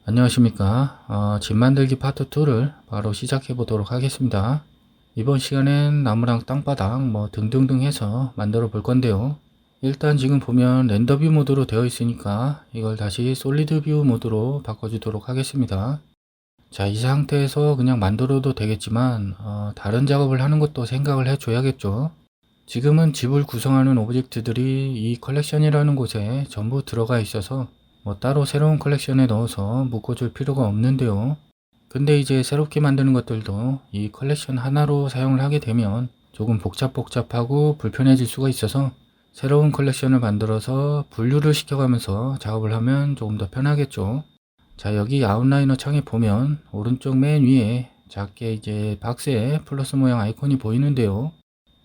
안녕하십니까. 집 만들기 파트 2를 바로 시작해 보도록 하겠습니다. 이번 시간엔 나무랑 땅바닥 등등등 해서 만들어 볼 건데요. 일단 지금 보면 렌더 뷰 모드로 되어 있으니까 이걸 다시 솔리드 뷰 모드로 바꿔주도록 하겠습니다. 자, 이 상태에서 그냥 만들어도 되겠지만 다른 작업을 하는 것도 생각을 해 줘야겠죠. 지금은 집을 구성하는 오브젝트들이 이 컬렉션이라는 곳에 전부 들어가 있어서 따로 새로운 컬렉션에 넣어서 묶어줄 필요가 없는데요. 근데 이제 새롭게 만드는 것들도 이 컬렉션 하나로 사용을 하게 되면 조금 복잡하고 불편해질 수가 있어서 새로운 컬렉션을 만들어서 분류를 시켜가면서 작업을 하면 조금 더 편하겠죠. 자, 여기 아웃라이너 창에 보면 오른쪽 맨 위에 작게 이제 박스에 플러스 모양 아이콘이 보이는데요.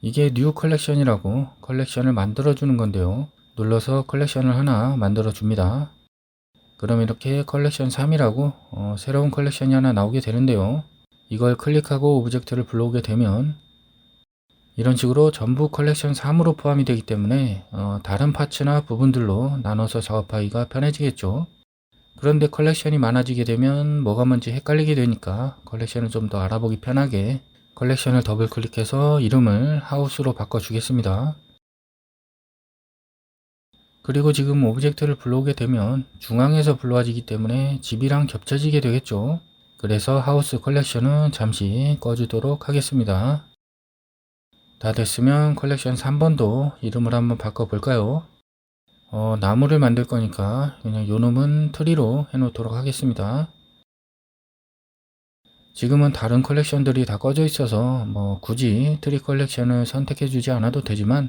이게 뉴 컬렉션이라고 컬렉션을 만들어 주는 건데요. 눌러서 컬렉션을 하나 만들어 줍니다. 그럼 이렇게 컬렉션 3이라고 새로운 컬렉션이 하나 나오게 되는데요. 이걸 클릭하고 오브젝트를 불러오게 되면 이런 식으로 전부 컬렉션 3으로 포함이 되기 때문에 다른 파츠나 부분들로 나눠서 작업하기가 편해지겠죠. 그런데 컬렉션이 많아지게 되면 뭐가 뭔지 헷갈리게 되니까 컬렉션을 좀 더 알아보기 편하게 컬렉션을 더블 클릭해서 이름을 하우스로 바꿔 주겠습니다. 그리고 지금 오브젝트를 불러오게 되면 중앙에서 불러와지기 때문에 집이랑 겹쳐지게 되겠죠. 그래서 하우스 컬렉션은 잠시 꺼주도록 하겠습니다. 다 됐으면 컬렉션 3번도 이름을 한번 바꿔 볼까요? 나무를 만들 거니까 그냥 요놈은 트리로 해 놓도록 하겠습니다. 지금은 다른 컬렉션들이 다 꺼져 있어서 굳이 트리 컬렉션을 선택해 주지 않아도 되지만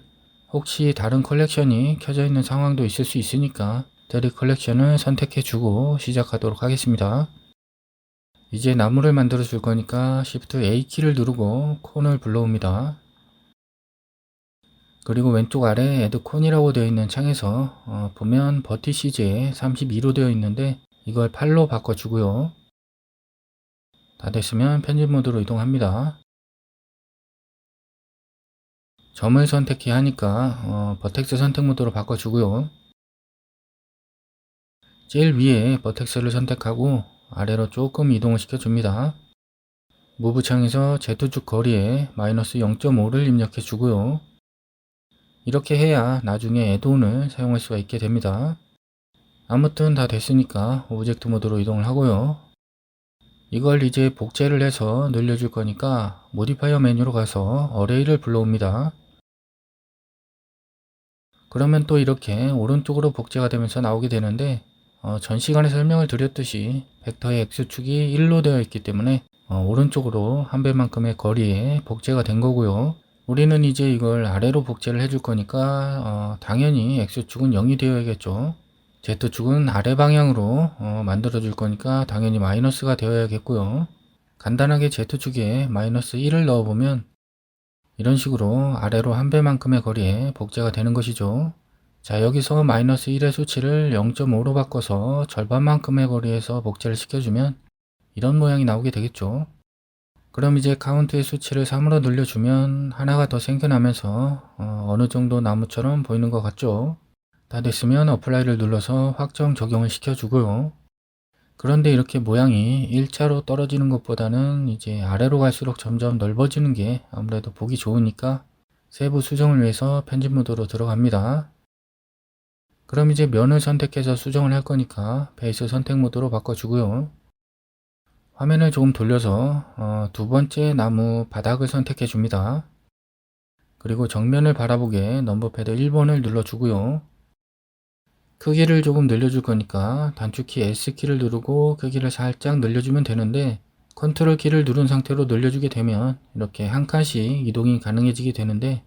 혹시 다른 컬렉션이 켜져 있는 상황도 있을 수 있으니까 트리 컬렉션을 선택해 주고 시작하도록 하겠습니다. 이제 나무를 만들어 줄 거니까 Shift A 키를 누르고 콘을 불러옵니다. 그리고 왼쪽 아래 Add 콘이라고 되어 있는 창에서 보면 버티시즈에 32로 되어 있는데 이걸 8로 바꿔 주고요. 다 됐으면 편집 모드로 이동합니다. 점을 선택해야 하니까 버텍스 선택 모드로 바꿔주고요. 제일 위에 버텍스를 선택하고 아래로 조금 이동을 시켜줍니다. 무브 창에서 Z축 거리에 마이너스 0.5를 입력해 주고요. 이렇게 해야 나중에 애드온을 사용할 수가 있게 됩니다. 아무튼 다 됐으니까 오브젝트 모드로 이동을 하고요. 이걸 이제 복제를 해서 늘려줄 거니까 모디파이어 메뉴로 가서 어레이를 불러옵니다. 그러면 또 이렇게 오른쪽으로 복제가 되면서 나오게 되는데 전 시간에 설명을 드렸듯이 벡터의 X축이 1로 되어 있기 때문에 오른쪽으로 한 배만큼의 거리에 복제가 된 거고요. 우리는 이제 이걸 아래로 복제를 해줄 거니까 당연히 X축은 0이 되어야겠죠. Z축은 아래 방향으로 만들어 줄 거니까 당연히 마이너스가 되어야겠고요. 간단하게 Z축에 마이너스 1을 넣어보면 이런 식으로 아래로 한 배만큼의 거리에 복제가 되는 것이죠. 자, 여기서 마이너스 1의 수치를 0.5로 바꿔서 절반만큼의 거리에서 복제를 시켜주면 이런 모양이 나오게 되겠죠. 그럼 이제 카운트의 수치를 3으로 늘려주면 하나가 더 생겨나면서 어느 정도 나무처럼 보이는 것 같죠. 다 됐으면 어플라이를 눌러서 확정 적용을 시켜주고요. 그런데 이렇게 모양이 일자로 떨어지는 것보다는 이제 아래로 갈수록 점점 넓어지는 게 아무래도 보기 좋으니까 세부 수정을 위해서 편집 모드로 들어갑니다. 그럼 이제 면을 선택해서 수정을 할 거니까 베이스 선택 모드로 바꿔주고요. 화면을 조금 돌려서 두 번째 나무 바닥을 선택해 줍니다. 그리고 정면을 바라보게 넘버패드 1번을 눌러주고요. 크기를 조금 늘려줄 거니까 단축키 S키를 누르고 크기를 살짝 늘려주면 되는데 컨트롤 키를 누른 상태로 늘려주게 되면 이렇게 한 칸씩 이동이 가능해지게 되는데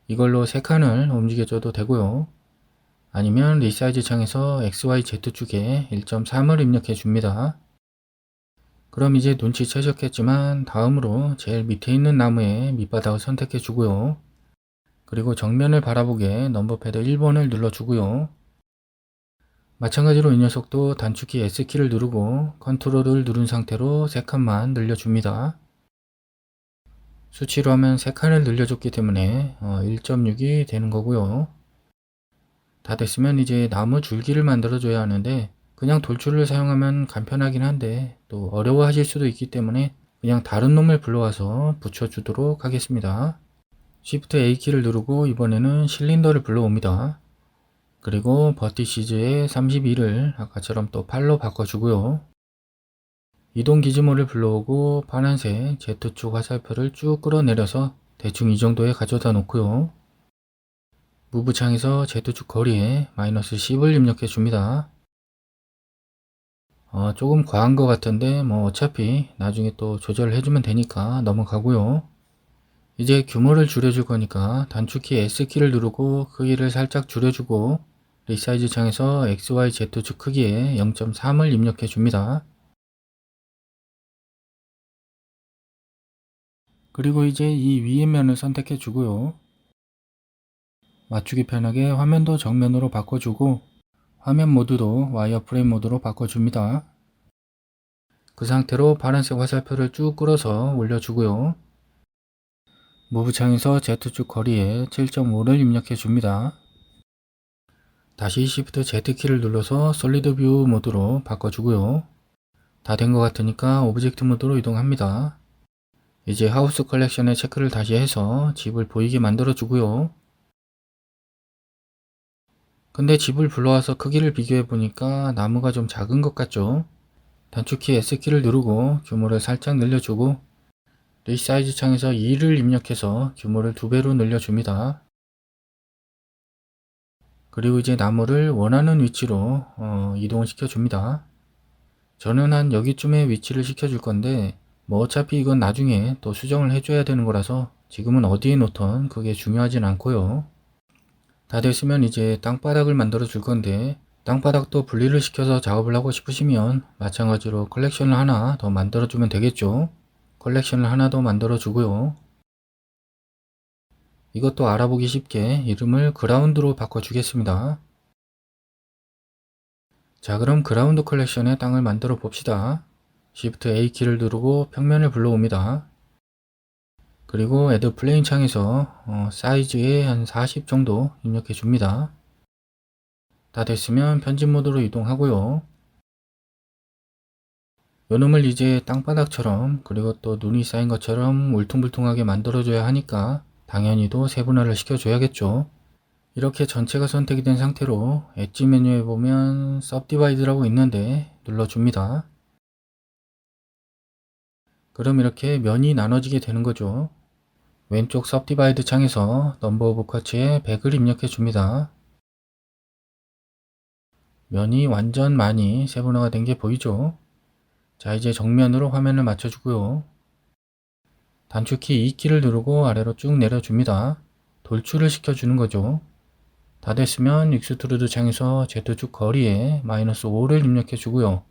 이걸로 세 칸을 움직여줘도 되고요. 아니면 리사이즈 창에서 XYZ축에 1.3을 입력해 줍니다. 그럼 이제 눈치채셨겠지만 다음으로 제일 밑에 있는 나무의 밑바닥을 선택해 주고요. 그리고 정면을 바라보게 넘버패드 1번을 눌러 주고요. 마찬가지로 이 녀석도 단축키 S키를 누르고 컨트롤을 누른 상태로 3칸만 늘려줍니다. 수치로 하면 3칸을 늘려줬기 때문에 1.6이 되는 거고요. 다 됐으면 이제 나무 줄기를 만들어 줘야 하는데 그냥 돌출을 사용하면 간편하긴 한데 또 어려워하실 수도 있기 때문에 그냥 다른 놈을 불러와서 붙여주도록 하겠습니다. Shift A키를 누르고 이번에는 실린더를 불러옵니다. 그리고 버티시즈의 32를 아까처럼 또 8로 바꿔주고요. 이동 기지모를 불러오고 파란색 Z축 화살표를 쭉 끌어내려서 대충 이 정도에 가져다 놓고요. 무브 창에서 Z축 거리에 마이너스 10을 입력해 줍니다. 조금 과한 것 같은데 뭐 어차피 나중에 또 조절을 해주면 되니까 넘어가고요. 이제 규모를 줄여줄 거니까 단축키 S키를 누르고 크기를 살짝 줄여주고 리사이즈 창에서 XYZ축 크기에 0.3을 입력해 줍니다. 그리고 이제 이 위의 면을 선택해 주고요. 맞추기 편하게 화면도 정면으로 바꿔주고 화면 모드도 와이어프레임 모드로 바꿔줍니다. 그 상태로 파란색 화살표를 쭉 끌어서 올려주고요. 무브 창에서 Z축 거리에 7.5를 입력해 줍니다. 다시 Shift Z키를 눌러서 솔리드 뷰 모드로 바꿔주고요. 다 된 것 같으니까 오브젝트 모드로 이동합니다. 이제 하우스 컬렉션에 체크를 다시 해서 집을 보이게 만들어 주고요. 근데 집을 불러와서 크기를 비교해 보니까 나무가 좀 작은 것 같죠? 단축키 S키를 누르고 규모를 살짝 늘려주고 리사이즈 창에서 2를 입력해서 규모를 2배로 늘려줍니다. 그리고 이제 나무를 원하는 위치로 이동을 시켜줍니다. 저는 한 여기쯤에 위치를 시켜줄 건데 뭐 어차피 이건 나중에 또 수정을 해줘야 되는 거라서 지금은 어디에 놓던 그게 중요하진 않고요. 다 됐으면 이제 땅바닥을 만들어 줄 건데 땅바닥도 분리를 시켜서 작업을 하고 싶으시면 마찬가지로 컬렉션을 하나 더 만들어 주면 되겠죠. 컬렉션을 하나 더 만들어 주고요. 이것도 알아보기 쉽게 이름을 그라운드로 바꿔 주겠습니다. 자, 그럼 그라운드 컬렉션의 땅을 만들어 봅시다. Shift A키를 누르고 평면을 불러옵니다. 그리고 Add 플레인 창에서 사이즈에 한 40 정도 입력해 줍니다. 다 됐으면 편집 모드로 이동하고요. 요놈을 이제 땅바닥처럼 그리고 또 눈이 쌓인 것처럼 울퉁불퉁하게 만들어줘야 하니까 당연히도 세분화를 시켜줘야겠죠. 이렇게 전체가 선택이 된 상태로 엣지 메뉴에 보면 Subdivide라고 있는데 눌러줍니다. 그럼 이렇게 면이 나눠지게 되는 거죠. 왼쪽 Subdivide 창에서 넘버 오브 쿼츠에 100을 입력해 줍니다. 면이 완전 많이 세분화가 된 게 보이죠? 자, 이제 정면으로 화면을 맞춰주고요. 단축키 E키를 누르고 아래로 쭉 내려줍니다. 돌출을 시켜주는 거죠. 다 됐으면 익스트루드 창에서 Z축 거리에 마이너스 5를 입력해 주고요.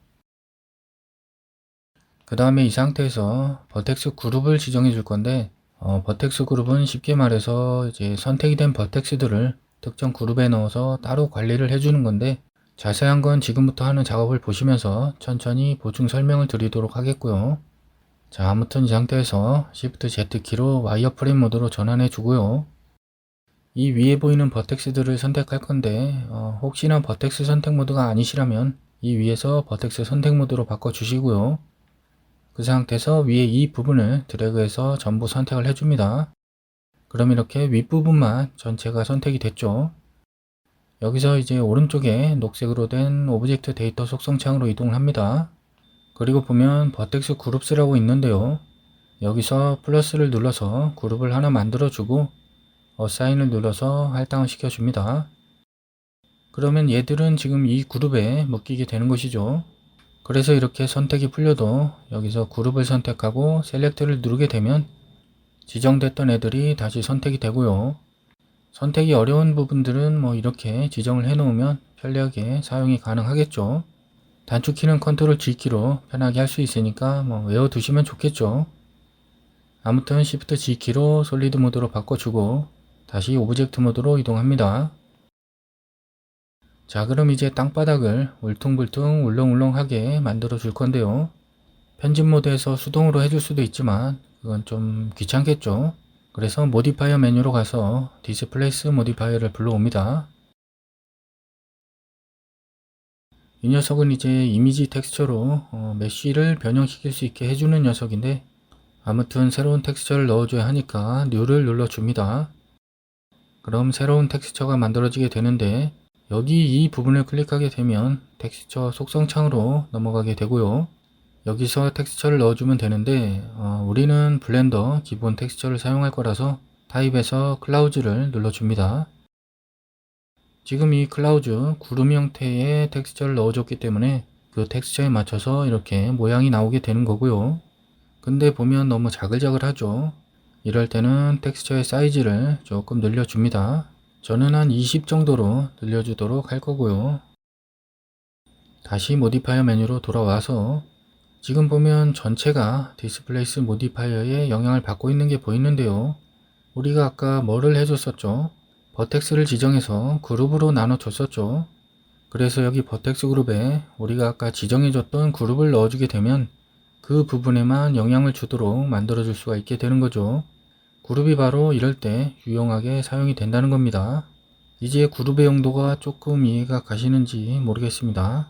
그 다음에 이 상태에서 버텍스 그룹을 지정해 줄 건데 버텍스 그룹은 쉽게 말해서 이제 선택이 된 버텍스들을 특정 그룹에 넣어서 따로 관리를 해주는 건데 자세한 건 지금부터 하는 작업을 보시면서 천천히 보충 설명을 드리도록 하겠고요. 자, 아무튼 이 상태에서 Shift Z키로 와이어프레임 모드로 전환해 주고요. 이 위에 보이는 버텍스들을 선택할 건데 혹시나 버텍스 선택 모드가 아니시라면 이 위에서 버텍스 선택 모드로 바꿔 주시고요. 그 상태에서 위에 이 부분을 드래그해서 전부 선택을 해줍니다. 그럼 이렇게 윗부분만 전체가 선택이 됐죠. 여기서 이제 오른쪽에 녹색으로 된 오브젝트 데이터 속성 창으로 이동을 합니다. 그리고 보면 버텍스 그룹스라고 있는데요. 여기서 플러스를 눌러서 그룹을 하나 만들어 주고 어사인을 눌러서 할당을 시켜 줍니다. 그러면 얘들은 지금 이 그룹에 묶이게 되는 것이죠. 그래서 이렇게 선택이 풀려도 여기서 그룹을 선택하고 셀렉트를 누르게 되면 지정됐던 애들이 다시 선택이 되고요. 선택이 어려운 부분들은 뭐 이렇게 지정을 해 놓으면 편리하게 사용이 가능하겠죠. 단축키는 컨트롤 G키로 편하게 할 수 있으니까 뭐 외워두시면 좋겠죠. 아무튼 Shift G키로 솔리드 모드로 바꿔주고 다시 오브젝트 모드로 이동합니다. 자, 그럼 이제 땅바닥을 울퉁불퉁 울렁울렁하게 만들어 줄 건데요. 편집 모드에서 수동으로 해줄 수도 있지만 그건 좀 귀찮겠죠. 그래서 모디파이어 메뉴로 가서 디스플레이스 모디파이어를 불러옵니다. 이 녀석은 이제 이미지 텍스처로 메쉬를 변형시킬 수 있게 해주는 녀석인데, 아무튼 새로운 텍스처를 넣어줘야 하니까 New를 눌러줍니다. 그럼 새로운 텍스처가 만들어지게 되는데, 여기 이 부분을 클릭하게 되면 텍스처 속성 창으로 넘어가게 되고요. 여기서 텍스처를 넣어주면 되는데 우리는 블렌더 기본 텍스처를 사용할 거라서 타입에서 클라우즈를 눌러줍니다. 지금 이 클라우즈 구름 형태의 텍스처를 넣어줬기 때문에 그 텍스처에 맞춰서 이렇게 모양이 나오게 되는 거고요. 근데 보면 너무 자글자글하죠. 이럴 때는 텍스처의 사이즈를 조금 늘려줍니다. 저는 한 20 정도로 늘려주도록 할 거고요. 다시 모디파이어 메뉴로 돌아와서 지금 보면 전체가 디스플레이스 모디파이어의 영향을 받고 있는 게 보이는데요. 우리가 아까 뭐를 해줬었죠? 버텍스를 지정해서 그룹으로 나눠 줬었죠. 그래서 여기 버텍스 그룹에 우리가 아까 지정해줬던 그룹을 넣어주게 되면 그 부분에만 영향을 주도록 만들어줄 수가 있게 되는 거죠. 그룹이 바로 이럴 때 유용하게 사용이 된다는 겁니다. 이제 그룹의 용도가 조금 이해가 가시는지 모르겠습니다.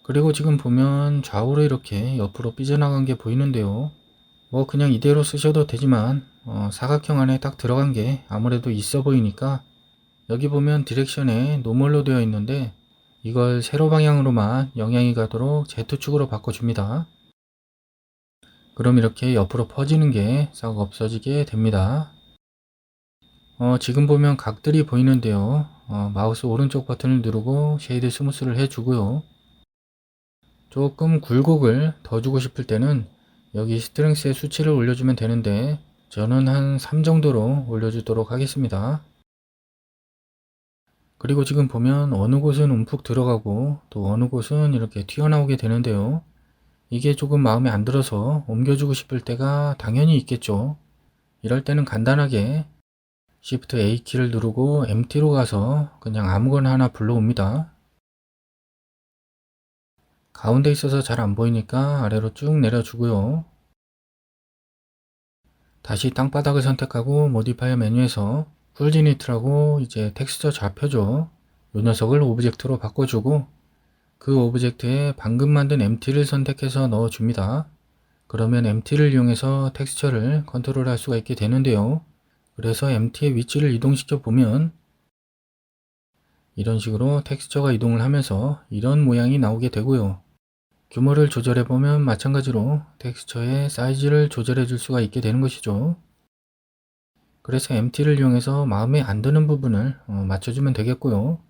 그리고 지금 보면 좌우로 이렇게 옆으로 삐져나간 게 보이는데요. 뭐 그냥 이대로 쓰셔도 되지만 사각형 안에 딱 들어간 게 아무래도 있어 보이니까 여기 보면 디렉션에 노멀로 되어 있는데 이걸 세로 방향으로만 영향이 가도록 Z축으로 바꿔줍니다. 그럼 이렇게 옆으로 퍼지는 게 싹 없어지게 됩니다. 지금 보면 각들이 보이는데요. 마우스 오른쪽 버튼을 누르고 쉐이드 스무스를 해주고요. 조금 굴곡을 더 주고 싶을 때는 여기 스트렝스의 수치를 올려주면 되는데 저는 한 3 정도로 올려주도록 하겠습니다. 그리고 지금 보면 어느 곳은 움푹 들어가고 또 어느 곳은 이렇게 튀어나오게 되는데요. 이게 조금 마음에 안 들어서 옮겨주고 싶을 때가 당연히 있겠죠. 이럴 때는 간단하게 Shift A키를 누르고 Empty로 가서 그냥 아무거나 하나 불러옵니다. 가운데 있어서 잘 안 보이니까 아래로 쭉 내려주고요. 다시 땅바닥을 선택하고 모디파이어 메뉴에서 풀지니트라고 이제 텍스처 좌표죠. 이 녀석을 오브젝트로 바꿔주고 그 오브젝트에 방금 만든 empty를 선택해서 넣어줍니다. 그러면 empty를 이용해서 텍스처를 컨트롤할 수가 있게 되는데요. 그래서 empty의 위치를 이동시켜 보면 이런 식으로 텍스처가 이동을 하면서 이런 모양이 나오게 되고요. 규모를 조절해 보면 마찬가지로 텍스처의 사이즈를 조절해 줄 수가 있게 되는 것이죠. 그래서 empty를 이용해서 마음에 안 드는 부분을 맞춰주면 되겠고요.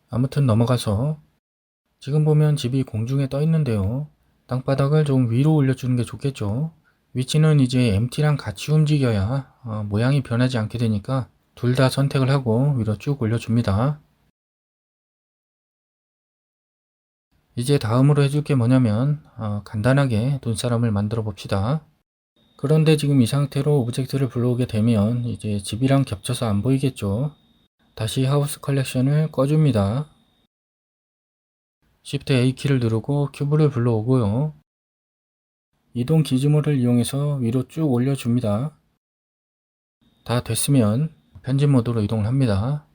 아무튼 넘어가서 지금 보면 집이 공중에 떠 있는데요. 땅바닥을 좀 위로 올려주는 게 좋겠죠. 위치는 이제 empty랑 같이 움직여야 모양이 변하지 않게 되니까 둘 다 선택을 하고 위로 쭉 올려줍니다. 이제 다음으로 해줄 게 뭐냐면 간단하게 눈사람을 만들어 봅시다. 그런데 지금 이 상태로 오브젝트를 불러오게 되면 이제 집이랑 겹쳐서 안 보이겠죠. 다시 하우스 컬렉션을 꺼줍니다. Shift A키를 누르고 큐브를 불러오고요. 이동 기지모를 이용해서 위로 쭉 올려줍니다. 다 됐으면 편집 모드로 이동을 합니다.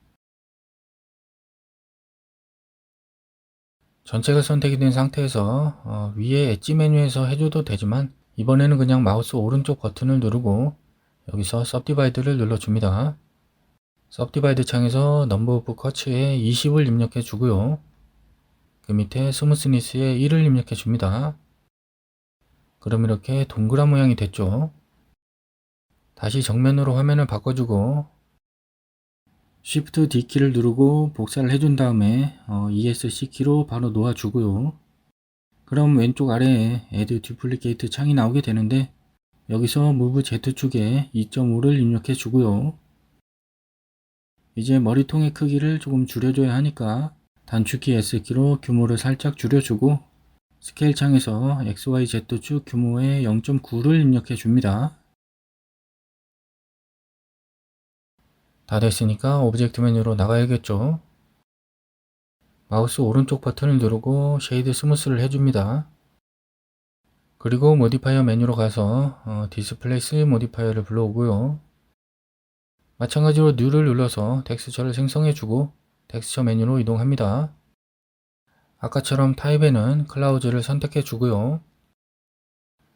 전체가 선택이 된 상태에서 위에 엣지 메뉴에서 해줘도 되지만 이번에는 그냥 마우스 오른쪽 버튼을 누르고 여기서 Subdivide를 눌러줍니다. Subdivide 창에서 넘버 오브 커츠에 20을 입력해 주고요. 그 밑에 스무스니스에 1을 입력해 줍니다. 그럼 이렇게 동그란 모양이 됐죠. 다시 정면으로 화면을 바꿔주고 Shift D키를 누르고 복사를 해준 다음에 ESC 키로 바로 놓아주고요. 그럼 왼쪽 아래에 Add Duplicate 창이 나오게 되는데 여기서 Move Z축에 2.5를 입력해 주고요. 이제 머리통의 크기를 조금 줄여줘야 하니까 단축키 S키로 규모를 살짝 줄여주고 스케일 창에서 XYZ축 규모의 0.9를 입력해 줍니다. 다 됐으니까 오브젝트 메뉴로 나가야겠죠. 마우스 오른쪽 버튼을 누르고 쉐이드 스무스를 해줍니다. 그리고 모디파이어 메뉴로 가서 디스플레이스 모디파이어를 불러오고요. 마찬가지로 New를 눌러서 텍스처를 생성해주고 텍스처 메뉴로 이동합니다. 아까처럼 타입에는 클라우즈를 선택해 주고요.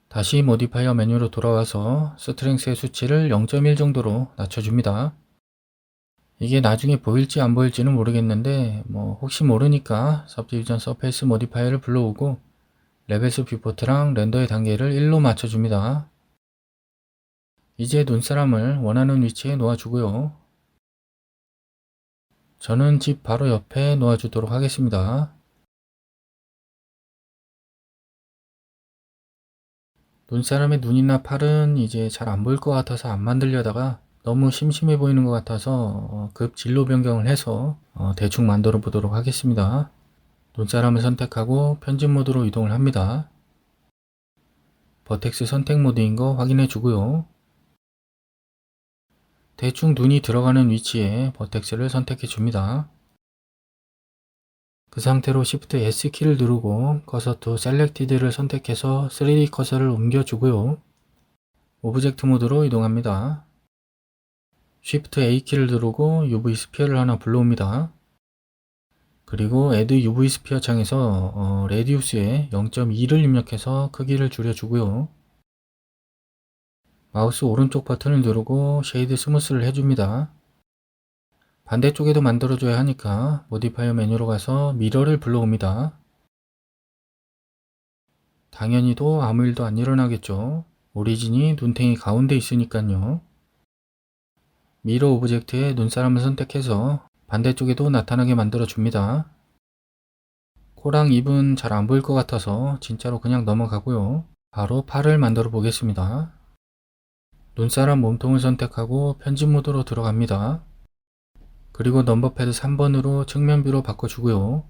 다시 모디파이어 메뉴로 돌아와서 스트렝스의 수치를 0.1 정도로 낮춰줍니다. 이게 나중에 보일지 안 보일지는 모르겠는데 혹시 모르니까 서브디비전 서페이스 모디파이어를 불러오고 레벨스 뷰포트랑 렌더의 단계를 1로 맞춰줍니다. 이제 눈사람을 원하는 위치에 놓아주고요. 저는 집 바로 옆에 놓아주도록 하겠습니다. 눈사람의 눈이나 팔은 이제 잘 안 보일 것 같아서 안 만들려다가 너무 심심해 보이는 것 같아서 급 진로 변경을 해서 대충 만들어 보도록 하겠습니다. 눈사람을 선택하고 편집 모드로 이동을 합니다. 버텍스 선택 모드인 거 확인해 주고요. 대충 눈이 들어가는 위치에 버텍스를 선택해 줍니다. 그 상태로 Shift S키를 누르고 커서 to Selected를 선택해서 3D 커서를 옮겨주고요. 오브젝트 모드로 이동합니다. Shift A키를 누르고 UV 스피어를 하나 불러옵니다. 그리고 Add UV 스피어 창에서 Radius에 0.2를 입력해서 크기를 줄여주고요. 마우스 오른쪽 버튼을 누르고 쉐이드 스무스를 해줍니다. 반대쪽에도 만들어줘야 하니까 모디파이어 메뉴로 가서 미러를 불러옵니다. 당연히도 아무 일도 안 일어나겠죠. 오리진이 눈탱이 가운데 있으니까요. 미러 오브젝트에 눈사람을 선택해서 반대쪽에도 나타나게 만들어 줍니다. 코랑 입은 잘 안 보일 것 같아서 진짜로 그냥 넘어가고요. 바로 팔을 만들어 보겠습니다. 눈사람 몸통을 선택하고 편집 모드로 들어갑니다. 그리고 넘버패드 3번으로 측면뷰로 바꿔주고요.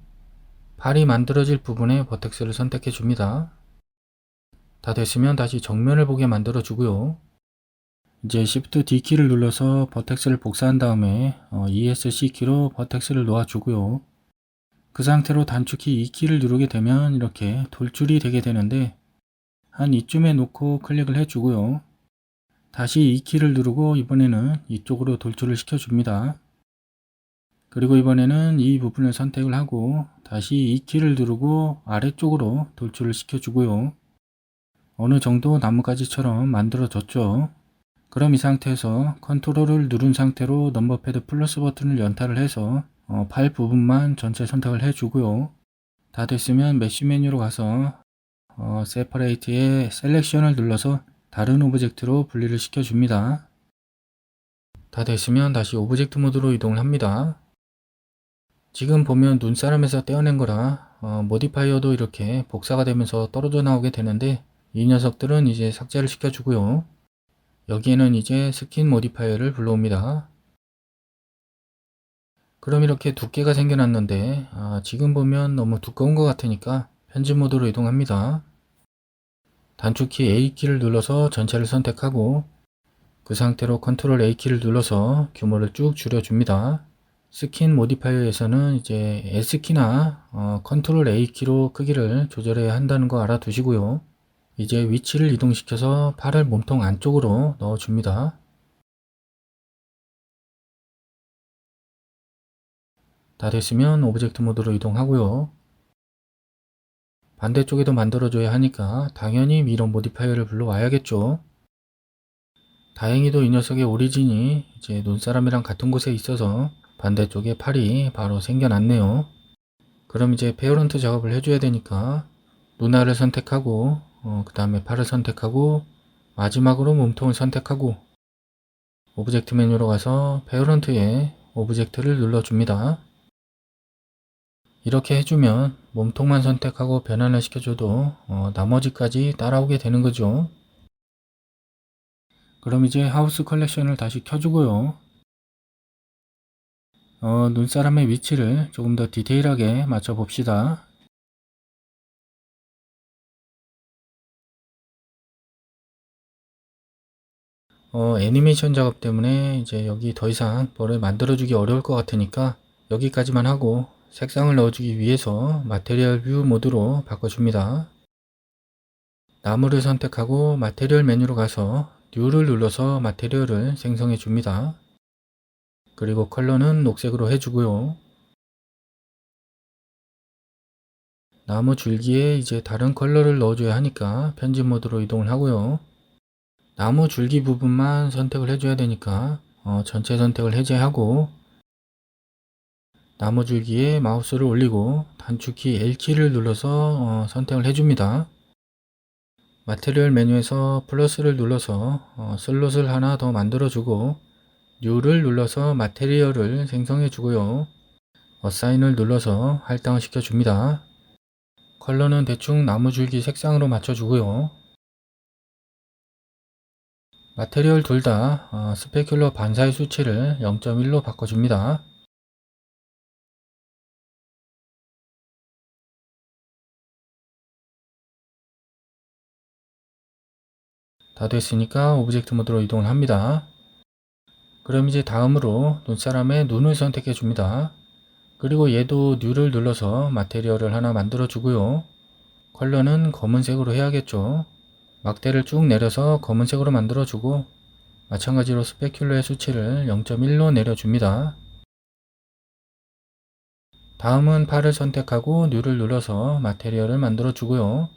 팔이 만들어질 부분에 버텍스를 선택해 줍니다. 다 됐으면 다시 정면을 보게 만들어 주고요. 이제 Shift D키를 눌러서 버텍스를 복사한 다음에 ESC키로 버텍스를 놓아주고요. 그 상태로 단축키 2키를 누르게 되면 이렇게 돌출이 되게 되는데 한 이쯤에 놓고 클릭을 해주고요. 다시 2키를 누르고 이번에는 이쪽으로 돌출을 시켜줍니다. 그리고 이번에는 이 부분을 선택을 하고 다시 2키를 누르고 아래쪽으로 돌출을 시켜주고요. 어느 정도 나뭇가지처럼 만들어졌죠. 그럼 이 상태에서 컨트롤을 누른 상태로 넘버패드 플러스 버튼을 연타를 해서 팔 부분만 전체 선택을 해주고요. 다 됐으면 메쉬 메뉴로 가서 세퍼레이트의 셀렉션을 눌러서 다른 오브젝트로 분리를 시켜줍니다. 다 됐으면 다시 오브젝트 모드로 이동을 합니다. 지금 보면 눈사람에서 떼어낸 거라 모디파이어도 이렇게 복사가 되면서 떨어져 나오게 되는데 이 녀석들은 이제 삭제를 시켜주고요. 여기에는 이제 스킨 모디파이어를 불러옵니다. 그럼 이렇게 두께가 생겨났는데 지금 보면 너무 두꺼운 것 같으니까 편집 모드로 이동합니다. 단축키 A키를 눌러서 전체를 선택하고 그 상태로 컨트롤 A키를 눌러서 규모를 쭉 줄여줍니다. 스킨 모디파이어에서는 이제 S키나 컨트롤 A키로 크기를 조절해야 한다는 거 알아두시고요. 이제 위치를 이동시켜서 팔을 몸통 안쪽으로 넣어줍니다. 다 됐으면 오브젝트 모드로 이동하고요. 반대쪽에도 만들어줘야 하니까 당연히 미러 모디파이어를 불러와야겠죠. 다행히도 이 녀석의 오리진이 이제 눈사람이랑 같은 곳에 있어서 반대쪽에 팔이 바로 생겨났네요. 그럼 이제 페어런트 작업을 해줘야 되니까 눈알을 선택하고 그 다음에 팔을 선택하고 마지막으로 몸통을 선택하고 오브젝트 메뉴로 가서 페어런트에 오브젝트를 눌러줍니다. 이렇게 해주면 몸통만 선택하고 변환을 시켜줘도 나머지까지 따라오게 되는 거죠. 그럼 이제 하우스 컬렉션을 다시 켜주고요. 눈사람의 위치를 조금 더 디테일하게 맞춰 봅시다. 애니메이션 작업 때문에 이제 여기 더 이상 뭐를 만들어주기 어려울 것 같으니까 여기까지만 하고 색상을 넣어주기 위해서 마테리얼 뷰 모드로 바꿔줍니다. 나무를 선택하고 마테리얼 메뉴로 가서 뉴를 눌러서 마테리얼을 생성해 줍니다. 그리고 컬러는 녹색으로 해주고요. 나무 줄기에 이제 다른 컬러를 넣어줘야 하니까 편집 모드로 이동을 하고요. 나무 줄기 부분만 선택을 해줘야 되니까 전체 선택을 해제하고 나무 줄기에 마우스를 올리고 단축키 L키를 눌러서 선택을 해줍니다. 마테리얼 메뉴에서 플러스를 눌러서 슬롯을 하나 더 만들어주고 New를 눌러서 마테리얼을 생성해 주고요. 어사인을 눌러서 할당을 시켜줍니다. 컬러는 대충 나무줄기 색상으로 맞춰주고요. 마테리얼 둘 다 스페큘러 반사의 수치를 0.1로 바꿔줍니다. 다 됐으니까 오브젝트 모드로 이동을 합니다. 그럼 이제 다음으로 눈사람의 눈을 선택해 줍니다. 그리고 얘도 New를 눌러서 마테리얼을 하나 만들어 주고요. 컬러는 검은색으로 해야겠죠. 막대를 쭉 내려서 검은색으로 만들어 주고 마찬가지로 스페큘러의 수치를 0.1로 내려줍니다. 다음은 팔을 선택하고 New를 눌러서 마테리얼을 만들어 주고요.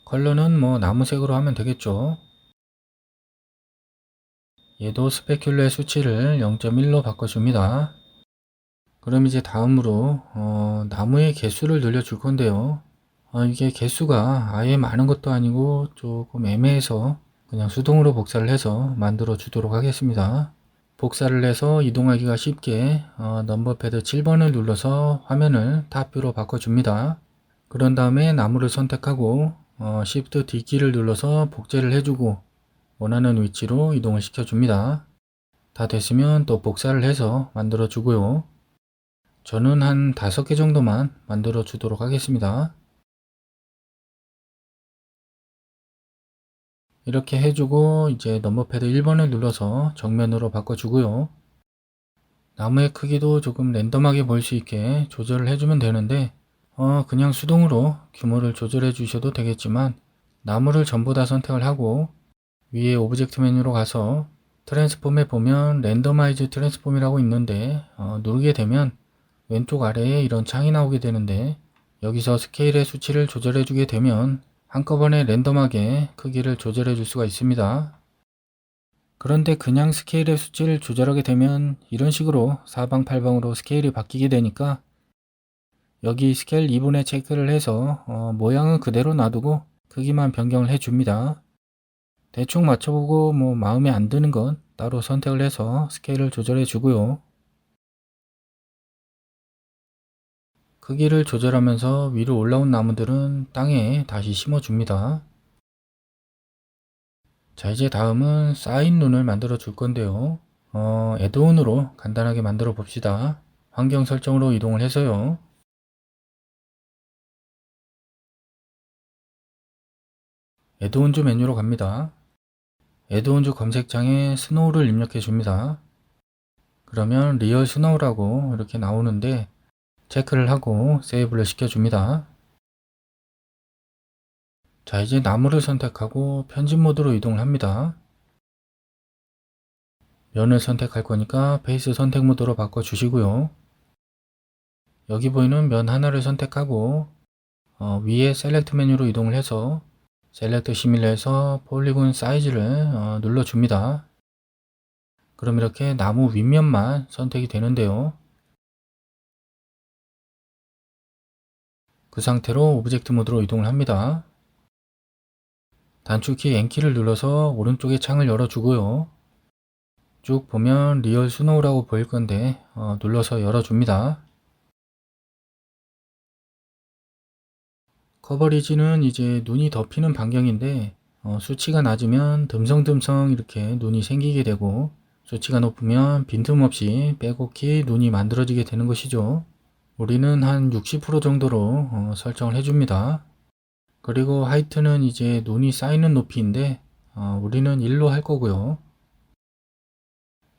컬러는 나무색으로 하면 되겠죠. 얘도 스페큘러의 수치를 0.1로 바꿔줍니다. 그럼 이제 다음으로 나무의 개수를 늘려줄 건데요. 이게 개수가 아예 많은 것도 아니고 조금 애매해서 그냥 수동으로 복사를 해서 만들어 주도록 하겠습니다. 복사를 해서 이동하기가 쉽게 넘버패드 7번을 눌러서 화면을 탑뷰로 바꿔줍니다. 그런 다음에 나무를 선택하고 Shift D키를 눌러서 복제를 해주고 원하는 위치로 이동을 시켜줍니다. 다 됐으면 또 복사를 해서 만들어 주고요. 저는 한 5개 정도만 만들어 주도록 하겠습니다. 이렇게 해주고 이제 넘버패드 1번을 눌러서 정면으로 바꿔주고요. 나무의 크기도 조금 랜덤하게 보일 수 있게 조절을 해주면 되는데 그냥 수동으로 규모를 조절해 주셔도 되겠지만 나무를 전부 다 선택을 하고 위에 오브젝트 메뉴로 가서 트랜스폼에 보면 랜더마이즈 트랜스폼이라고 있는데 누르게 되면 왼쪽 아래에 이런 창이 나오게 되는데 여기서 스케일의 수치를 조절해 주게 되면 한꺼번에 랜덤하게 크기를 조절해 줄 수가 있습니다. 그런데 그냥 스케일의 수치를 조절하게 되면 이런 식으로 사방팔방으로 스케일이 바뀌게 되니까 여기 스케일 2분의 체크를 해서 모양은 그대로 놔두고 크기만 변경을 해 줍니다. 대충 맞춰보고 마음에 안 드는 건 따로 선택을 해서 스케일을 조절해 주고요. 크기를 조절하면서 위로 올라온 나무들은 땅에 다시 심어 줍니다. 자, 이제 다음은 쌓인 눈을 만들어 줄 건데요. 애드온으로 간단하게 만들어 봅시다. 환경 설정으로 이동을 해서요. 애드온즈 메뉴로 갑니다. 애드온즈 검색창에 스노우를 입력해 줍니다. 그러면 리얼 스노우라고 이렇게 나오는데 체크를 하고 세이브를 시켜줍니다. 자, 이제 나무를 선택하고 편집 모드로 이동을 합니다. 면을 선택할 거니까 페이스 선택 모드로 바꿔주시고요. 여기 보이는 면 하나를 선택하고 위에 셀렉트 메뉴로 이동을 해서 셀렉트 시밀러에서 폴리곤 사이즈를 눌러줍니다. 그럼 이렇게 나무 윗면만 선택이 되는데요. 그 상태로 오브젝트 모드로 이동을 합니다. 단축키 N키를 눌러서 오른쪽에 창을 열어주고요. 쭉 보면 리얼 스노우라고 보일 건데 눌러서 열어줍니다. 커버리지는 이제 눈이 덮이는 반경인데 수치가 낮으면 듬성듬성 이렇게 눈이 생기게 되고 수치가 높으면 빈틈없이 빼곡히 눈이 만들어지게 되는 것이죠. 우리는 한 60% 정도로 설정을 해줍니다. 그리고 하이트는 이제 눈이 쌓이는 높이인데 우리는 1로 할 거고요.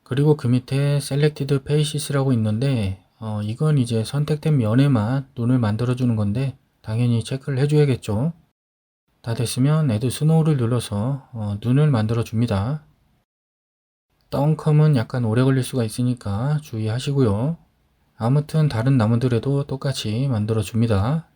그리고 그 밑에 Selected Faces라고 있는데 이건 이제 선택된 면에만 눈을 만들어 주는 건데 당연히 체크를 해줘야겠죠. 다 됐으면 Add Snow를 눌러서 눈을 만들어 줍니다. 다운컴은 약간 오래 걸릴 수가 있으니까 주의하시고요. 아무튼 다른 나무들에도 똑같이 만들어 줍니다.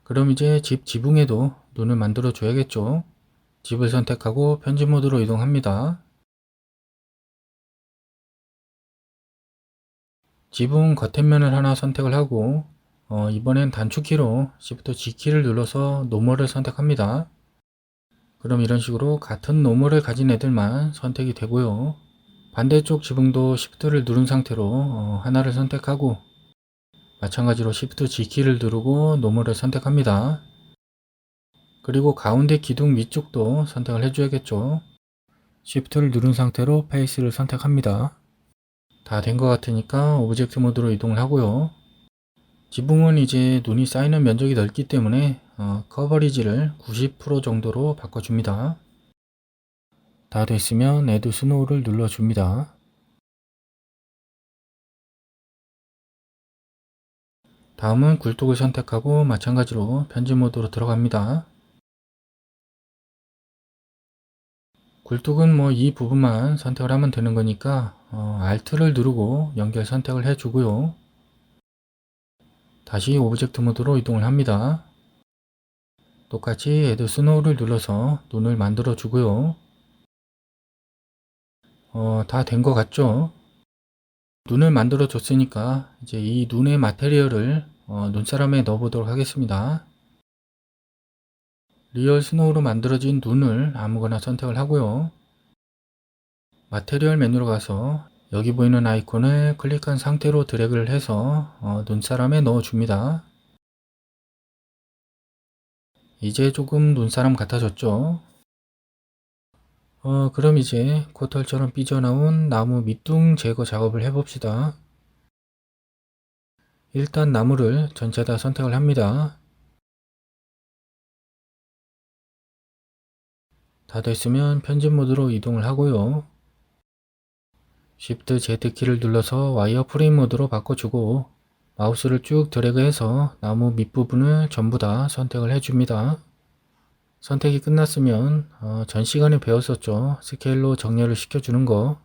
그럼 이제 집 지붕에도 눈을 만들어 줘야겠죠. 집을 선택하고 편집 모드로 이동합니다. 지붕 겉에면을 하나 선택을 하고 이번엔 단축키로 Shift G키를 눌러서 노멀을 선택합니다. 그럼 이런 식으로 같은 노멀을 가진 애들만 선택이 되고요. 반대쪽 지붕도 Shift를 누른 상태로 하나를 선택하고 마찬가지로 Shift G키를 누르고 노멀을 선택합니다. 그리고 가운데 기둥 위쪽도 선택을 해줘야겠죠. Shift를 누른 상태로 페이스를 선택합니다. 다 된 것 같으니까 오브젝트 모드로 이동을 하고요. 지붕은 이제 눈이 쌓이는 면적이 넓기 때문에 커버리지를 90% 정도로 바꿔줍니다. 다 됐으면 Add Snow를 눌러줍니다. 다음은 굴뚝을 선택하고 마찬가지로 편집 모드로 들어갑니다. 굴뚝은 뭐 이 부분만 선택을 하면 되는 거니까 Alt를 누르고 연결 선택을 해주고요. 다시 오브젝트 모드로 이동을 합니다. 똑같이 Add Snow를 눌러서 눈을 만들어 주고요. 다 된 것 같죠? 눈을 만들어 줬으니까 이제 이 눈의 마테리얼을 눈사람에 넣어 보도록 하겠습니다. 리얼 스노우로 만들어진 눈을 아무거나 선택을 하고요. 마테리얼 메뉴로 가서 여기 보이는 아이콘을 클릭한 상태로 드래그를 해서 눈사람에 넣어 줍니다. 이제 조금 눈사람 같아졌죠? 그럼 이제 코털처럼 삐져나온 나무 밑둥 제거 작업을 해봅시다. 일단 나무를 전체 다 선택을 합니다. 다 됐으면 편집 모드로 이동을 하고요. Shift Z키를 눌러서 와이어 프레임 모드로 바꿔주고 마우스를 쭉 드래그해서 나무 밑부분을 전부 다 선택을 해줍니다. 선택이 끝났으면 전 시간에 배웠었죠. 스케일로 정렬을 시켜주는 거.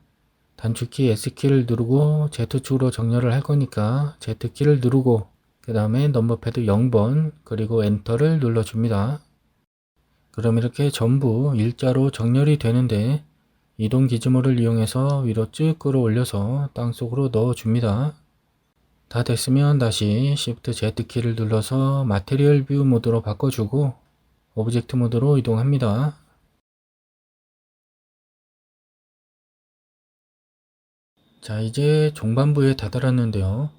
단축키 S키를 누르고 Z축으로 정렬을 할 거니까 Z키를 누르고 그 다음에 넘버패드 0번 그리고 엔터를 눌러줍니다. 그럼 이렇게 전부 일자로 정렬이 되는데 이동 기지모를 이용해서 위로 쭉 끌어올려서 땅속으로 넣어줍니다. 다 됐으면 다시 Shift Z키를 눌러서 마테리얼 뷰 모드로 바꿔주고 오브젝트 모드로 이동합니다. 자, 이제 종반부에 다다랐는데요.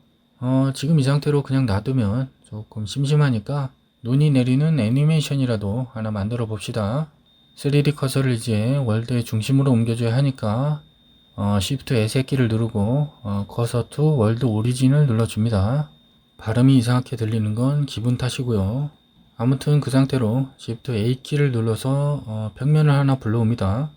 지금 이 상태로 그냥 놔두면 조금 심심하니까 눈이 내리는 애니메이션이라도 하나 만들어 봅시다. 3D 커서를 이제 월드의 중심으로 옮겨줘야 하니까 Shift S키를 누르고 커서 to 월드 오리진을 눌러줍니다. 발음이 이상하게 들리는 건 기분 탓이고요. 아무튼 그 상태로 Shift A키를 눌러서 평면을 하나 불러옵니다.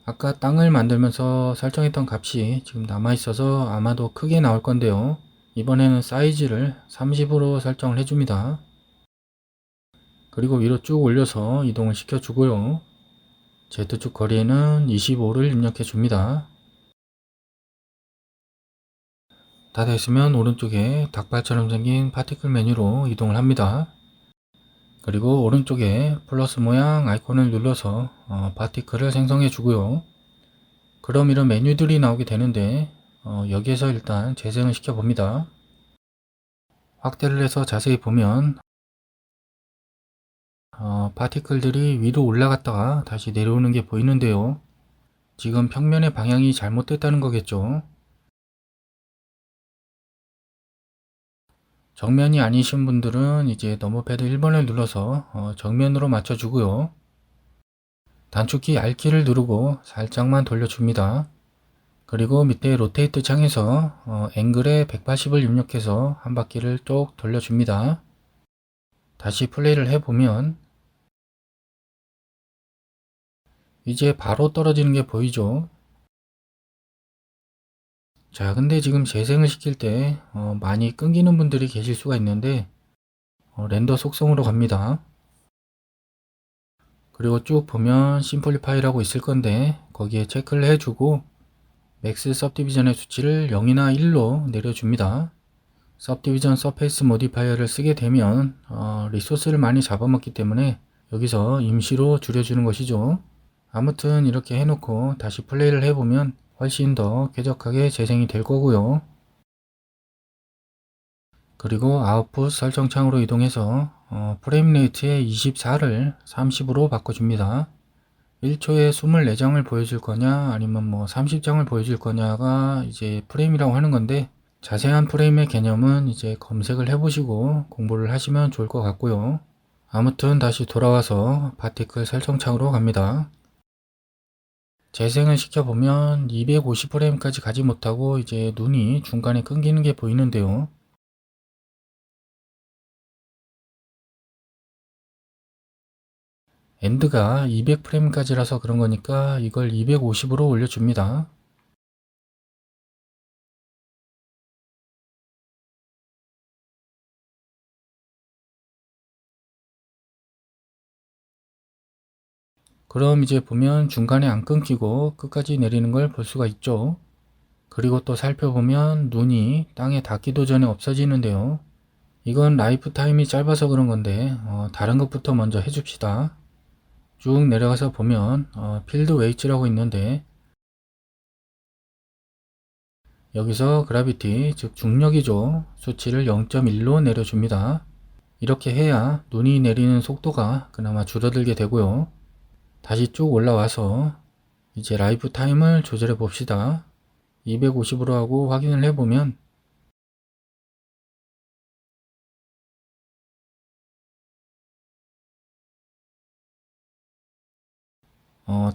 아까 땅을 만들면서 설정했던 값이 지금 남아있어서 아마도 크게 나올 건데요. 이번에는 사이즈를 30으로 설정을 해줍니다. 그리고 위로 쭉 올려서 이동을 시켜주고요. Z축 거리에는 25를 입력해 줍니다. 다 됐으면 오른쪽에 닭발처럼 생긴 파티클 메뉴로 이동을 합니다. 그리고 오른쪽에 플러스 모양 아이콘을 눌러서 파티클을 생성해 주고요. 그럼 이런 메뉴들이 나오게 되는데 여기에서 일단 재생을 시켜 봅니다. 확대를 해서 자세히 보면 파티클들이 위로 올라갔다가 다시 내려오는 게 보이는데요. 지금 평면의 방향이 잘못됐다는 거겠죠. 정면이 아니신 분들은 이제 넘버패드 1번을 눌러서 정면으로 맞춰주고요. 단축키 R키를 누르고 살짝만 돌려줍니다. 그리고 밑에 로테이트 창에서 앵글에 180을 입력해서 한 바퀴를 쭉 돌려줍니다. 다시 플레이를 해보면 이제 바로 떨어지는 게 보이죠. 자, 근데 지금 재생을 시킬 때 많이 끊기는 분들이 계실 수가 있는데 렌더 속성으로 갑니다. 그리고 쭉 보면 심플리파이라고 있을 건데 거기에 체크를 해주고 맥스 सब디비전의 수치를 0이나 1로 내려줍니다. Subdivision Surface Modifier를 쓰게 되면 리소스를 많이 잡아먹기 때문에 여기서 임시로 줄여주는 것이죠. 아무튼 이렇게 해놓고 다시 플레이를 해보면 훨씬 더 쾌적하게 재생이 될 거고요. 그리고 아웃풋 설정창으로 이동해서 프레임 레이트의 24를 30으로 바꿔줍니다. 1초에 24장을 보여줄 거냐 아니면 뭐 30장을 보여줄 거냐가 이제 프레임이라고 하는 건데, 자세한 프레임의 개념은 이제 검색을 해보시고 공부를 하시면 좋을 것 같고요. 아무튼 다시 돌아와서 파티클 설정창으로 갑니다. 재생을 시켜보면 250프레임까지 가지 못하고 이제 눈이 중간에 끊기는 게 보이는데요. 엔드가 200프레임까지라서 그런 거니까 이걸 250으로 올려줍니다. 그럼 이제 보면 중간에 안 끊기고 끝까지 내리는 걸 볼 수가 있죠. 그리고 또 살펴보면 눈이 땅에 닿기도 전에 없어지는데요. 이건 라이프 타임이 짧아서 그런 건데 다른 것부터 먼저 해줍시다. 쭉 내려가서 보면 필드 웨이츠라고 있는데, 여기서 그라비티 즉 중력이죠. 수치를 0.1로 내려줍니다. 이렇게 해야 눈이 내리는 속도가 그나마 줄어들게 되고요. 다시 쭉 올라와서 이제 라이프 타임을 조절해 봅시다. 250으로 하고 확인을 해보면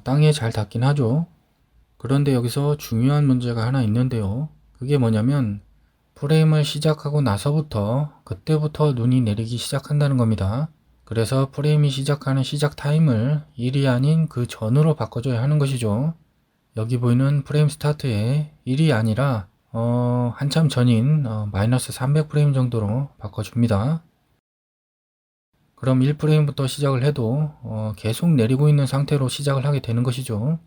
땅에 잘 닿긴 하죠. 그런데 여기서 중요한 문제가 하나 있는데요. 그게 뭐냐면 프레임을 시작하고 나서부터 그때부터 눈이 내리기 시작한다는 겁니다. 그래서 프레임이 시작하는 시작 타임을 1이 아닌 그 전으로 바꿔줘야 하는 것이죠. 여기 보이는 프레임 스타트에 1이 아니라 한참 전인 마이너스 300프레임 정도로 바꿔줍니다. 그럼 1프레임부터 시작을 해도 계속 내리고 있는 상태로 시작을 하게 되는 것이죠.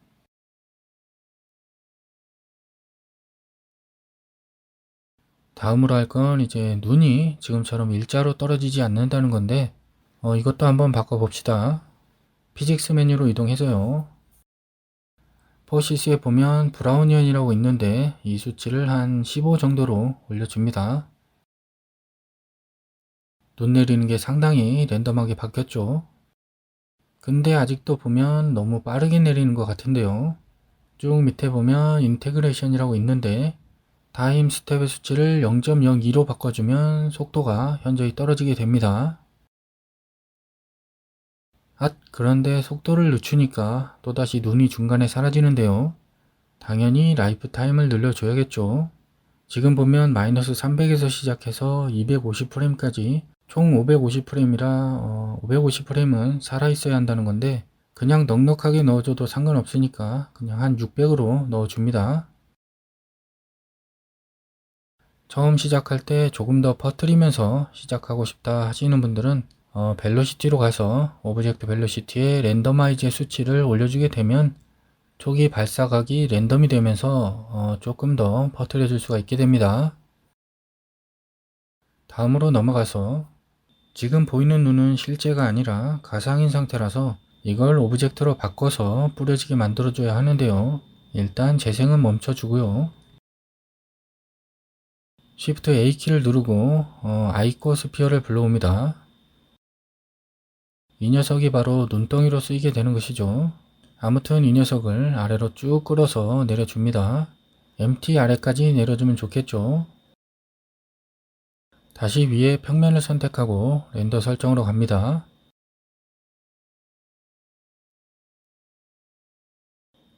다음으로 할 건 이제 눈이 지금처럼 일자로 떨어지지 않는다는 건데, 이것도 한번 바꿔봅시다. 피직스 메뉴로 이동해서요. 포시스에 보면 브라우니언이라고 있는데 이 수치를 한 15 정도로 올려줍니다. 눈 내리는 게 상당히 랜덤하게 바뀌었죠. 근데 아직도 보면 너무 빠르게 내리는 것 같은데요. 쭉 밑에 보면 인테그레이션이라고 있는데 타임 스텝의 수치를 0.02로 바꿔주면 속도가 현저히 떨어지게 됩니다. 그런데 속도를 늦추니까 또다시 눈이 중간에 사라지는데요. 당연히 라이프 타임을 늘려줘야겠죠. 지금 보면 마이너스 300에서 시작해서 250프레임까지 총 550프레임이라 550프레임은 살아있어야 한다는 건데, 그냥 넉넉하게 넣어줘도 상관없으니까 그냥 한 600으로 넣어줍니다. 처음 시작할 때 조금 더 퍼뜨리면서 시작하고 싶다 하시는 분들은 벨로시티로 가서 오브젝트 벨로시티에 랜더마이즈의 수치를 올려주게 되면 초기 발사각이 랜덤이 되면서 조금 더 퍼뜨려 줄 수가 있게 됩니다. 다음으로 넘어가서 지금 보이는 눈은 실제가 아니라 가상인 상태라서 이걸 오브젝트로 바꿔서 뿌려지게 만들어 줘야 하는데요. 일단 재생은 멈춰 주고요. Shift A키를 누르고 아이코스피어를 불러옵니다. 이 녀석이 바로 눈덩이로 쓰이게 되는 것이죠. 아무튼 이 녀석을 아래로 쭉 끌어서 내려줍니다. MT 아래까지 내려주면 좋겠죠. 다시 위에 평면을 선택하고 렌더 설정으로 갑니다.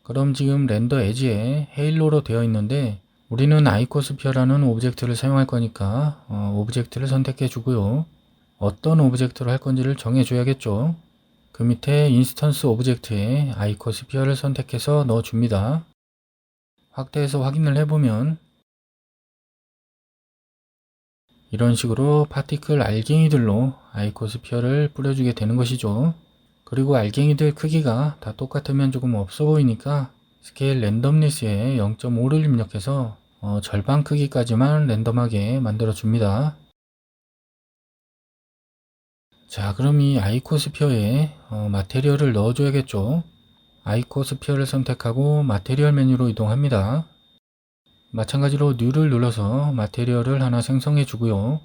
그럼 지금 렌더 에지에 헤일로로 되어 있는데 우리는 아이코스피어라는 오브젝트를 사용할 거니까 오브젝트를 선택해 주고요. 어떤 오브젝트로 할 건지를 정해 줘야겠죠. 그 밑에 인스턴스 오브젝트에 아이코스피어를 선택해서 넣어 줍니다. 확대해서 확인을 해보면 이런 식으로 파티클 알갱이들로 아이코스피어를 뿌려주게 되는 것이죠. 그리고 알갱이들 크기가 다 똑같으면 조금 없어 보이니까 스케일 랜덤니스에 0.5를 입력해서 절반 크기까지만 랜덤하게 만들어 줍니다. 자, 그럼 이 아이코스피어에 마테리얼을 넣어줘야겠죠. 아이코스피어를 선택하고 마테리얼 메뉴로 이동합니다. 마찬가지로 New를 눌러서 마테리얼을 하나 생성해 주고요.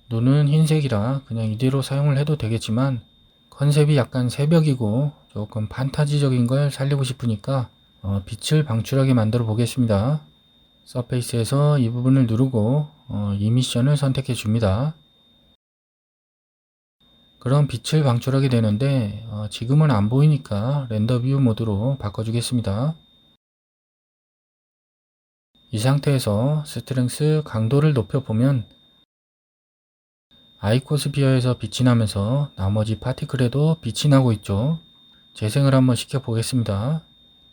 눈은 흰색이라 그냥 이대로 사용을 해도 되겠지만 컨셉이 약간 새벽이고 조금 판타지적인 걸 살리고 싶으니까 빛을 방출하게 만들어 보겠습니다. 서페이스에서 이 부분을 누르고 이미션을 선택해 줍니다. 그럼 빛을 방출하게 되는데 지금은 안 보이니까 렌더 뷰 모드로 바꿔주겠습니다. 이 상태에서 스트렝스 강도를 높여보면 아이코스피어에서 빛이 나면서 나머지 파티클에도 빛이 나고 있죠. 재생을 한번 시켜 보겠습니다.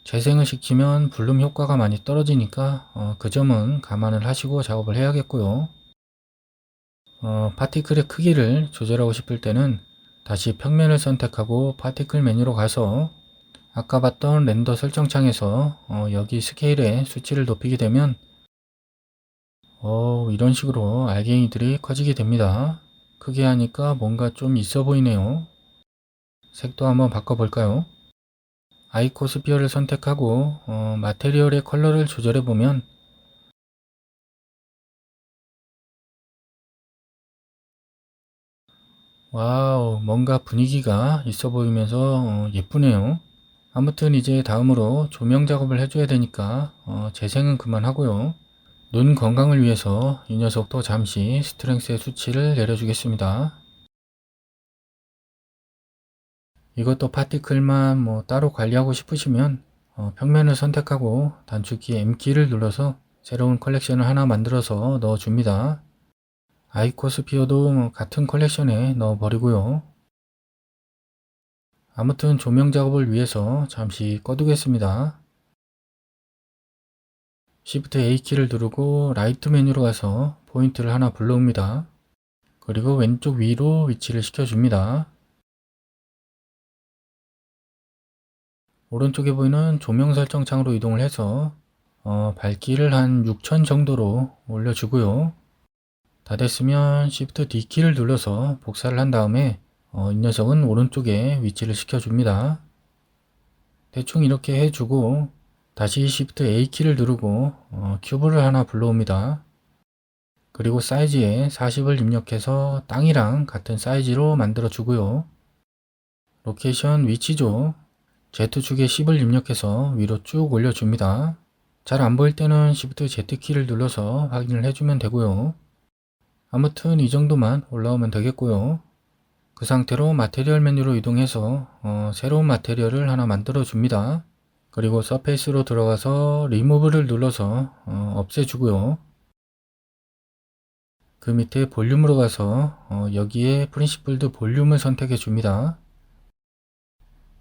재생을 시키면 블룸 효과가 많이 떨어지니까 그 점은 감안을 하시고 작업을 해야겠고요. 파티클의 크기를 조절하고 싶을 때는 다시 평면을 선택하고 파티클 메뉴로 가서 아까 봤던 렌더 설정 창에서 여기 스케일의 수치를 높이게 되면 이런 식으로 알갱이들이 커지게 됩니다. 크게 하니까 뭔가 좀 있어 보이네요. 색도 한번 바꿔볼까요? 아이코스피어를 선택하고 마테리얼의 컬러를 조절해 보면 와우, 뭔가 분위기가 있어 보이면서 예쁘네요. 아무튼 이제 다음으로 조명 작업을 해줘야 되니까 재생은 그만하고요. 눈 건강을 위해서 이 녀석도 잠시 스트렝스의 수치를 내려주겠습니다. 이것도 파티클만 따로 관리하고 싶으시면 평면을 선택하고 단축키 M키를 눌러서 새로운 컬렉션을 하나 만들어서 넣어줍니다. 아이코스피어도 같은 컬렉션에 넣어버리고요. 아무튼 조명 작업을 위해서 잠시 꺼두겠습니다. Shift A키를 누르고 라이트 메뉴로 가서 포인트를 하나 불러옵니다. 그리고 왼쪽 위로 위치를 시켜줍니다. 오른쪽에 보이는 조명 설정 창으로 이동을 해서 밝기를 한 6000 정도로 올려주고요. 다 됐으면 Shift D키를 눌러서 복사를 한 다음에 이 녀석은 오른쪽에 위치를 시켜줍니다. 대충 이렇게 해주고 다시 Shift A키를 누르고 큐브를 하나 불러옵니다. 그리고 사이즈에 40을 입력해서 땅이랑 같은 사이즈로 만들어 주고요. 로케이션 위치죠. Z축에 10을 입력해서 위로 쭉 올려줍니다. 잘 안 보일 때는 Shift Z키를 눌러서 확인을 해주면 되고요. 아무튼 이 정도만 올라오면 되겠고요. 그 상태로 마테리얼 메뉴로 이동해서 새로운 마테리얼을 하나 만들어 줍니다. 그리고 서페이스로 들어가서 리무브를 눌러서 없애주고요. 그 밑에 볼륨으로 가서 여기에 프린시플드 볼륨을 선택해 줍니다.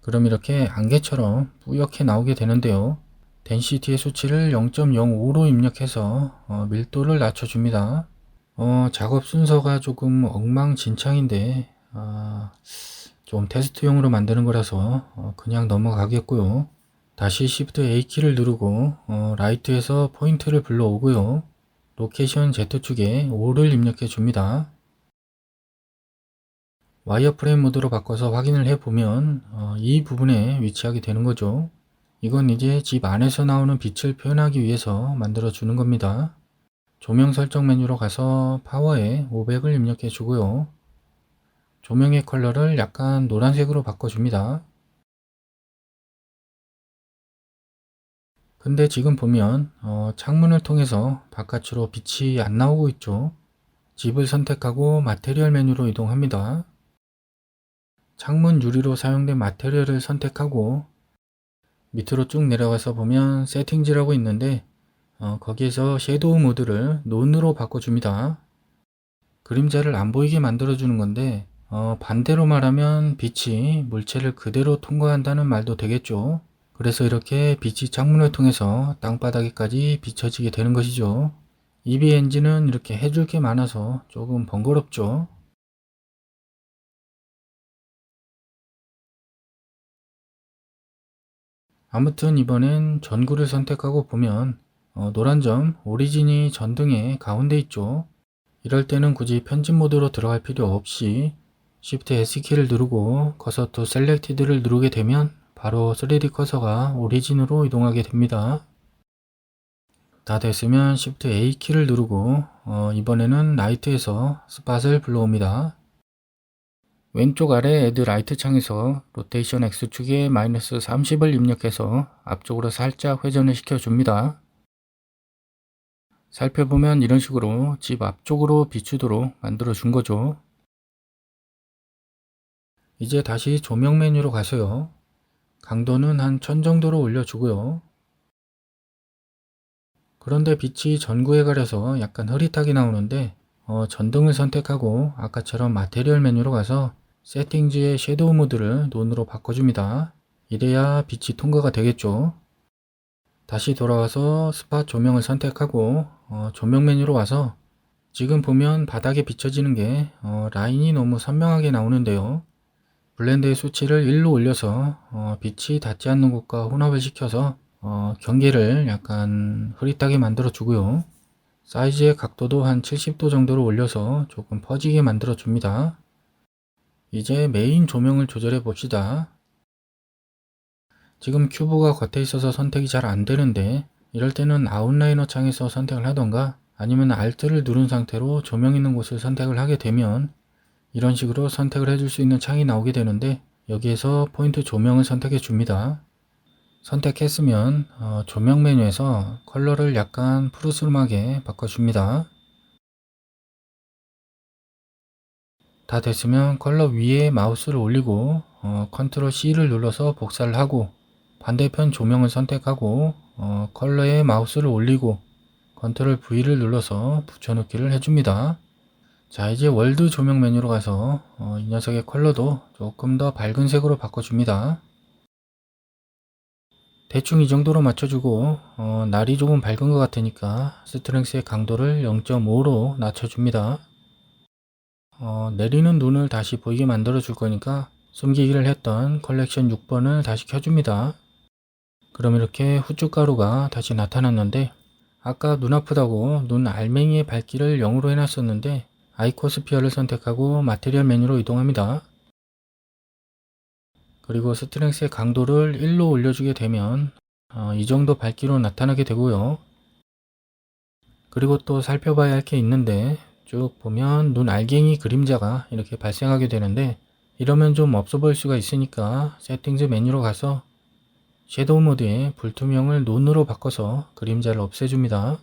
그럼 이렇게 안개처럼 뿌옇게 나오게 되는데요. 덴시티의 수치를 0.05로 입력해서 밀도를 낮춰줍니다. 작업 순서가 조금 엉망진창인데 좀 테스트용으로 만드는 거라서 그냥 넘어가겠고요. 다시 Shift A키를 누르고 라이트에서 포인트를 불러오고요. 로케이션 Z축에 5를 입력해 줍니다. 와이어프레임 모드로 바꿔서 확인을 해보면 이 부분에 위치하게 되는 거죠. 이건 이제 집 안에서 나오는 빛을 표현하기 위해서 만들어 주는 겁니다. 조명 설정 메뉴로 가서 파워에 500을 입력해 주고요. 조명의 컬러를 약간 노란색으로 바꿔줍니다. 근데 지금 보면 창문을 통해서 바깥으로 빛이 안 나오고 있죠. 집을 선택하고 마테리얼 메뉴로 이동합니다. 창문 유리로 사용된 마테리얼을 선택하고 밑으로 쭉 내려가서 보면 세팅지라고 있는데 거기에서 섀도우 모드를 논으로 바꿔줍니다. 그림자를 안 보이게 만들어주는 건데 반대로 말하면 빛이 물체를 그대로 통과한다는 말도 되겠죠. 그래서 이렇게 빛이 창문을 통해서 땅바닥에까지 비춰지게 되는 것이죠. EV 엔진은 이렇게 해줄 게 많아서 조금 번거롭죠. 아무튼 이번엔 전구를 선택하고 보면 노란 점 오리진이 전등의 가운데 있죠. 이럴 때는 굳이 편집 모드로 들어갈 필요 없이 Shift S키를 누르고 커서 to Selected를 누르게 되면 바로 3D 커서가 오리진으로 이동하게 됩니다. 다 됐으면 Shift A키를 누르고 이번에는 라이트에서 스팟을 불러옵니다. 왼쪽 아래 Add 라이트 창에서 로테이션 X축에 마이너스 30을 입력해서 앞쪽으로 살짝 회전을 시켜줍니다. 살펴보면 이런 식으로 집 앞쪽으로 비추도록 만들어 준 거죠. 이제 다시 조명 메뉴로 가서요. 강도는 한 1000 정도로 올려주고요. 그런데 빛이 전구에 가려서 약간 흐릿하게 나오는데 전등을 선택하고 아까처럼 마테리얼 메뉴로 가서 세팅즈의 섀도우 모드를 논으로 바꿔줍니다. 이래야 빛이 통과가 되겠죠. 다시 돌아와서 스팟 조명을 선택하고 조명 메뉴로 와서 지금 보면 바닥에 비춰지는 게 라인이 너무 선명하게 나오는데요. 블렌드의 수치를 1로 올려서 빛이 닿지 않는 곳과 혼합을 시켜서 경계를 약간 흐릿하게 만들어 주고요. 사이즈의 각도도 한 70도 정도로 올려서 조금 퍼지게 만들어 줍니다. 이제 메인 조명을 조절해 봅시다. 지금 큐브가 겉에 있어서 선택이 잘 안되는데 이럴 때는 아웃라이너 창에서 선택을 하던가 아니면 Alt를 누른 상태로 조명 있는 곳을 선택을 하게 되면 이런 식으로 선택을 해줄 수 있는 창이 나오게 되는데 여기에서 포인트 조명을 선택해 줍니다. 선택했으면 조명 메뉴에서 컬러를 약간 푸르스름하게 바꿔줍니다. 다 됐으면 컬러 위에 마우스를 올리고 컨트롤 C를 눌러서 복사를 하고 반대편 조명을 선택하고 컬러에 마우스를 올리고 컨트롤 V를 눌러서 붙여넣기를 해줍니다. 자, 이제 월드 조명 메뉴로 가서 이 녀석의 컬러도 조금 더 밝은 색으로 바꿔줍니다. 대충 이 정도로 맞춰주고 날이 조금 밝은 것 같으니까 스트렝스의 강도를 0.5로 낮춰줍니다. 내리는 눈을 다시 보이게 만들어 줄 거니까 숨기기를 했던 컬렉션 6번을 다시 켜줍니다. 그럼 이렇게 후춧가루가 다시 나타났는데 아까 눈 아프다고 눈 알맹이의 밝기를 0으로 해놨었는데 아이코스피어를 선택하고 마테리얼 메뉴로 이동합니다. 그리고 스트렝스의 강도를 1로 올려주게 되면 이 정도 밝기로 나타나게 되고요. 그리고 또 살펴봐야 할 게 있는데 쭉 보면 눈 알갱이 그림자가 이렇게 발생하게 되는데 이러면 좀 없어 보일 수가 있으니까 세팅즈 메뉴로 가서 섀도우 모드에 불투명을 논으로 바꿔서 그림자를 없애줍니다.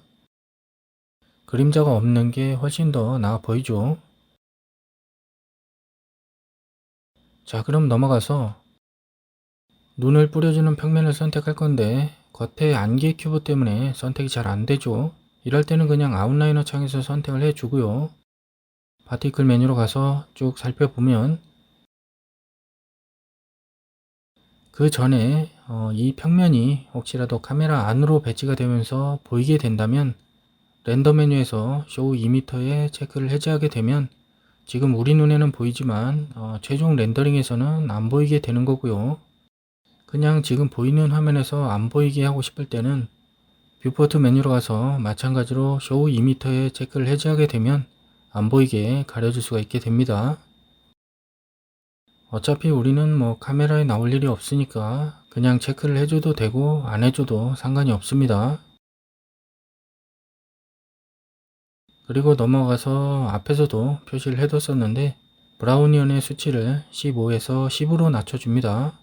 그림자가 없는 게 훨씬 더 나아 보이죠. 자, 그럼 넘어가서 눈을 뿌려주는 평면을 선택할 건데 겉에 안개 큐브 때문에 선택이 잘 안되죠. 이럴 때는 그냥 아웃라이너 창에서 선택을 해주고요. 파티클 메뉴로 가서 쭉 살펴보면 그 전에 이 평면이 혹시라도 카메라 안으로 배치가 되면서 보이게 된다면 렌더 메뉴에서 쇼우 2m에 체크를 해제하게 되면 지금 우리 눈에는 보이지만 최종 렌더링에서는 안 보이게 되는 거고요. 그냥 지금 보이는 화면에서 안 보이게 하고 싶을 때는 뷰포트 메뉴로 가서 마찬가지로 쇼우 2m에 체크를 해제하게 되면 안 보이게 가려줄 수가 있게 됩니다. 어차피 우리는 뭐 카메라에 나올 일이 없으니까 그냥 체크를 해줘도 되고 안 해줘도 상관이 없습니다. 그리고 넘어가서 앞에서도 표시를 해뒀었는데 브라우니언의 수치를 15에서 10으로 낮춰줍니다.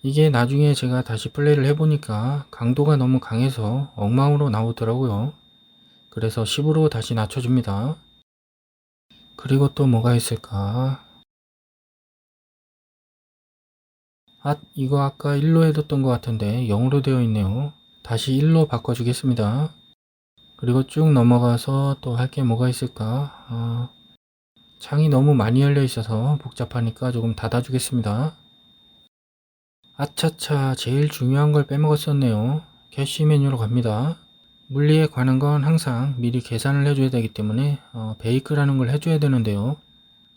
이게 나중에 제가 다시 플레이를 해보니까 강도가 너무 강해서 엉망으로 나오더라고요. 그래서 10으로 다시 낮춰줍니다. 그리고 또 뭐가 있을까? 이거 아까 1로 해뒀던 것 같은데 0으로 되어 있네요. 다시 1로 바꿔주겠습니다. 그리고 쭉 넘어가서 또 할 게 뭐가 있을까? 창이 너무 많이 열려 있어서 복잡하니까 조금 닫아주겠습니다. 아차차, 제일 중요한 걸 빼먹었었네요. 캐시 메뉴로 갑니다. 물리에 관한 건 항상 미리 계산을 해줘야 되기 때문에 베이크라는 걸 해줘야 되는데요.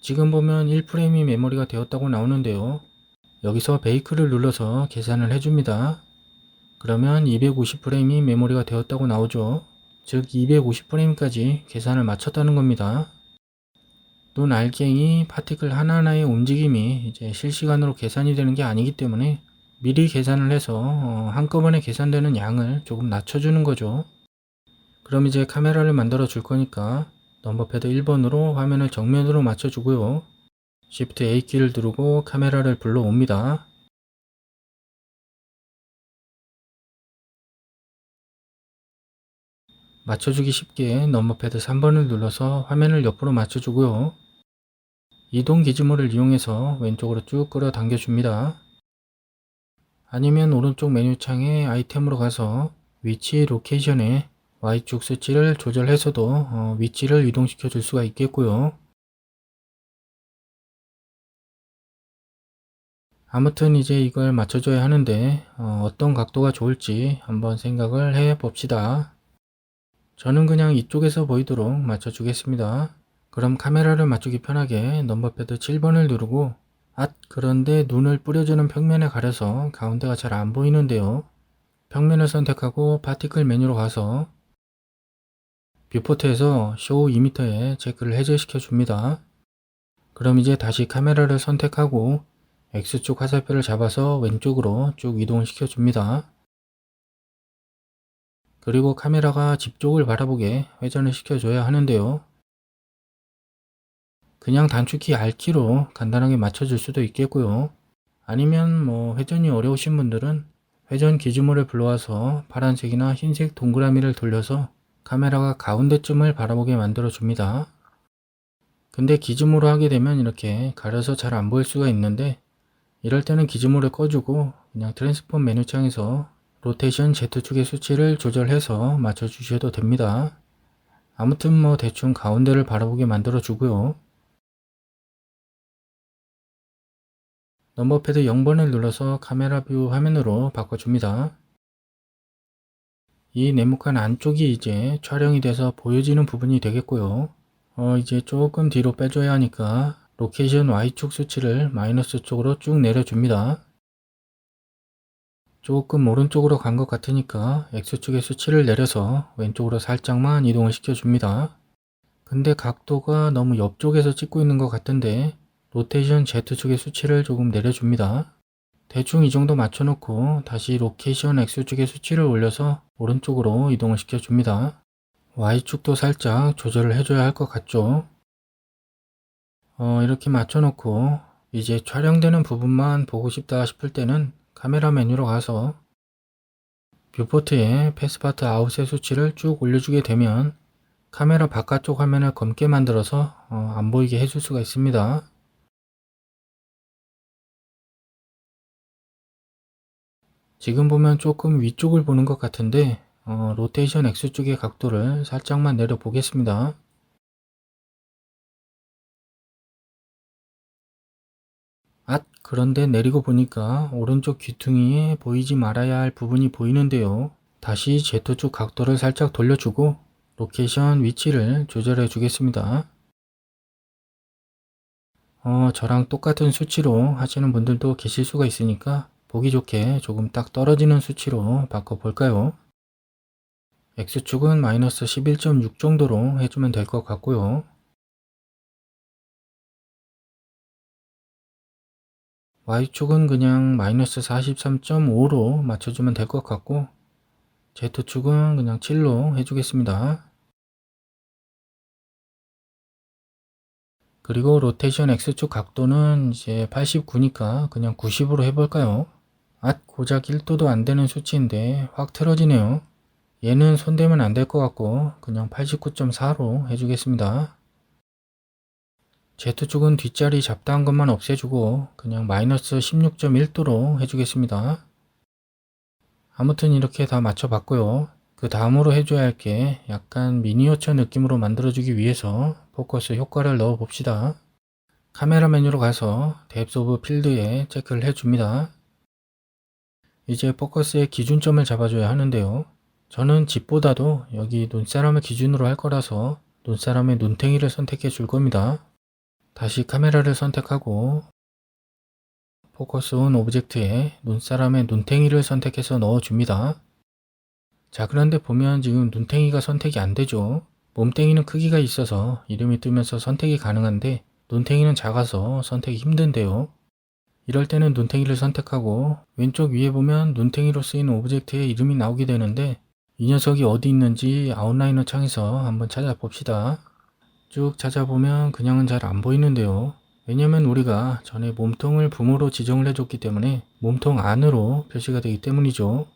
지금 보면 1프레임이 메모리가 되었다고 나오는데요. 여기서 베이크를 눌러서 계산을 해줍니다. 그러면 250프레임이 메모리가 되었다고 나오죠. 즉 250프레임까지 계산을 마쳤다는 겁니다. 눈 알갱이 파티클 하나하나의 움직임이 이제 실시간으로 계산이 되는 게 아니기 때문에 미리 계산을 해서 한꺼번에 계산되는 양을 조금 낮춰주는 거죠. 그럼 이제 카메라를 만들어 줄 거니까 넘버패드 1번으로 화면을 정면으로 맞춰주고요. Shift A키를 누르고 카메라를 불러옵니다. 맞춰주기 쉽게 넘버패드 3번을 눌러서 화면을 옆으로 맞춰주고요. 이동 기지모를 이용해서 왼쪽으로 쭉 끌어당겨 줍니다. 아니면 오른쪽 메뉴창에 아이템으로 가서 위치 로케이션에 Y축 수치를 조절해서도 위치를 이동시켜 줄 수가 있겠고요. 아무튼 이제 이걸 맞춰줘야 하는데 어떤 각도가 좋을지 한번 생각을 해 봅시다. 저는 그냥 이쪽에서 보이도록 맞춰주겠습니다. 그럼 카메라를 맞추기 편하게 넘버패드 7번을 누르고 그런데 눈을 뿌려주는 평면에 가려서 가운데가 잘 안 보이는데요. 평면을 선택하고 파티클 메뉴로 가서 뷰포트에서 쇼 이미터에 체크를 해제시켜 줍니다. 그럼 이제 다시 카메라를 선택하고 X축 화살표를 잡아서 왼쪽으로 쭉 이동시켜 줍니다. 그리고 카메라가 집 쪽을 바라보게 회전을 시켜줘야 하는데요. 그냥 단축키 R키로 간단하게 맞춰줄 수도 있겠고요. 아니면 회전이 어려우신 분들은 회전 기준모를 불러와서 파란색이나 흰색 동그라미를 돌려서 카메라가 가운데쯤을 바라보게 만들어 줍니다. 근데 기준모로 하게 되면 이렇게 가려서 잘 안 보일 수가 있는데 이럴 때는 기준모를 꺼주고 그냥 트랜스폼 메뉴창에서 로테이션 Z축의 수치를 조절해서 맞춰 주셔도 됩니다. 아무튼 대충 가운데를 바라보게 만들어 주고요. 넘버패드 0번을 눌러서 카메라 뷰 화면으로 바꿔줍니다. 이 네모칸 안쪽이 이제 촬영이 돼서 보여지는 부분이 되겠고요. 이제 조금 뒤로 빼줘야 하니까 로케이션 Y축 수치를 마이너스 쪽으로 쭉 내려줍니다. 조금 오른쪽으로 간 것 같으니까 X축의 수치를 내려서 왼쪽으로 살짝만 이동을 시켜줍니다. 근데 각도가 너무 옆쪽에서 찍고 있는 것 같은데 로테이션 Z축의 수치를 조금 내려줍니다. 대충 이 정도 맞춰놓고 다시 로케이션 X축의 수치를 올려서 오른쪽으로 이동을 시켜줍니다. Y축도 살짝 조절을 해줘야 할 것 같죠? 이렇게 맞춰놓고 이제 촬영되는 부분만 보고 싶다 싶을 때는 카메라 메뉴로 가서 뷰포트에 패스파트 아웃의 수치를 쭉 올려주게 되면 카메라 바깥쪽 화면을 검게 만들어서 안 보이게 해줄 수가 있습니다. 지금 보면 조금 위쪽을 보는 것 같은데 로테이션 X축의 각도를 살짝만 내려 보겠습니다. 그런데 내리고 보니까 오른쪽 귀퉁이에 보이지 말아야 할 부분이 보이는데요. 다시 Z축 각도를 살짝 돌려주고 로케이션 위치를 조절해 주겠습니다. 저랑 똑같은 수치로 하시는 분들도 계실 수가 있으니까 보기 좋게 조금 딱 떨어지는 수치로 바꿔 볼까요? X축은 마이너스 11.6 정도로 해주면 될 것 같고요. Y축은 그냥 마이너스 43.5로 맞춰주면 될 것 같고 Z축은 그냥 7로 해주겠습니다. 그리고 로테이션 X축 각도는 이제 89니까 그냥 90으로 해볼까요? 고작 1도도 안 되는 수치인데 확 틀어지네요. 얘는 손대면 안 될 것 같고 그냥 89.4로 해주겠습니다. Z축은 뒷자리 잡다한 것만 없애주고 그냥 마이너스 16.1도로 해주겠습니다. 아무튼 이렇게 다 맞춰봤고요. 그 다음으로 해줘야 할 게 약간 미니어처 느낌으로 만들어주기 위해서 포커스 효과를 넣어 봅시다. 카메라 메뉴로 가서 뎁스 오브 필드에 체크를 해줍니다. 이제 포커스의 기준점을 잡아줘야 하는데요. 저는 집보다도 여기 눈사람을 기준으로 할 거라서 눈사람의 눈탱이를 선택해 줄 겁니다. 다시 카메라를 선택하고 포커스 온 오브젝트에 눈사람의 눈탱이를 선택해서 넣어줍니다. 자, 그런데 보면 지금 눈탱이가 선택이 안 되죠. 몸탱이는 크기가 있어서 이름이 뜨면서 선택이 가능한데 눈탱이는 작아서 선택이 힘든데요. 이럴 때는 눈탱이를 선택하고 왼쪽 위에 보면 눈탱이로 쓰인 오브젝트의 이름이 나오게 되는데 이 녀석이 어디 있는지 아웃라이너 창에서 한번 찾아봅시다. 쭉 찾아보면 그냥은 잘 안 보이는데요. 왜냐면 우리가 전에 몸통을 붐으로 지정을 해줬기 때문에 몸통 안으로 표시가 되기 때문이죠.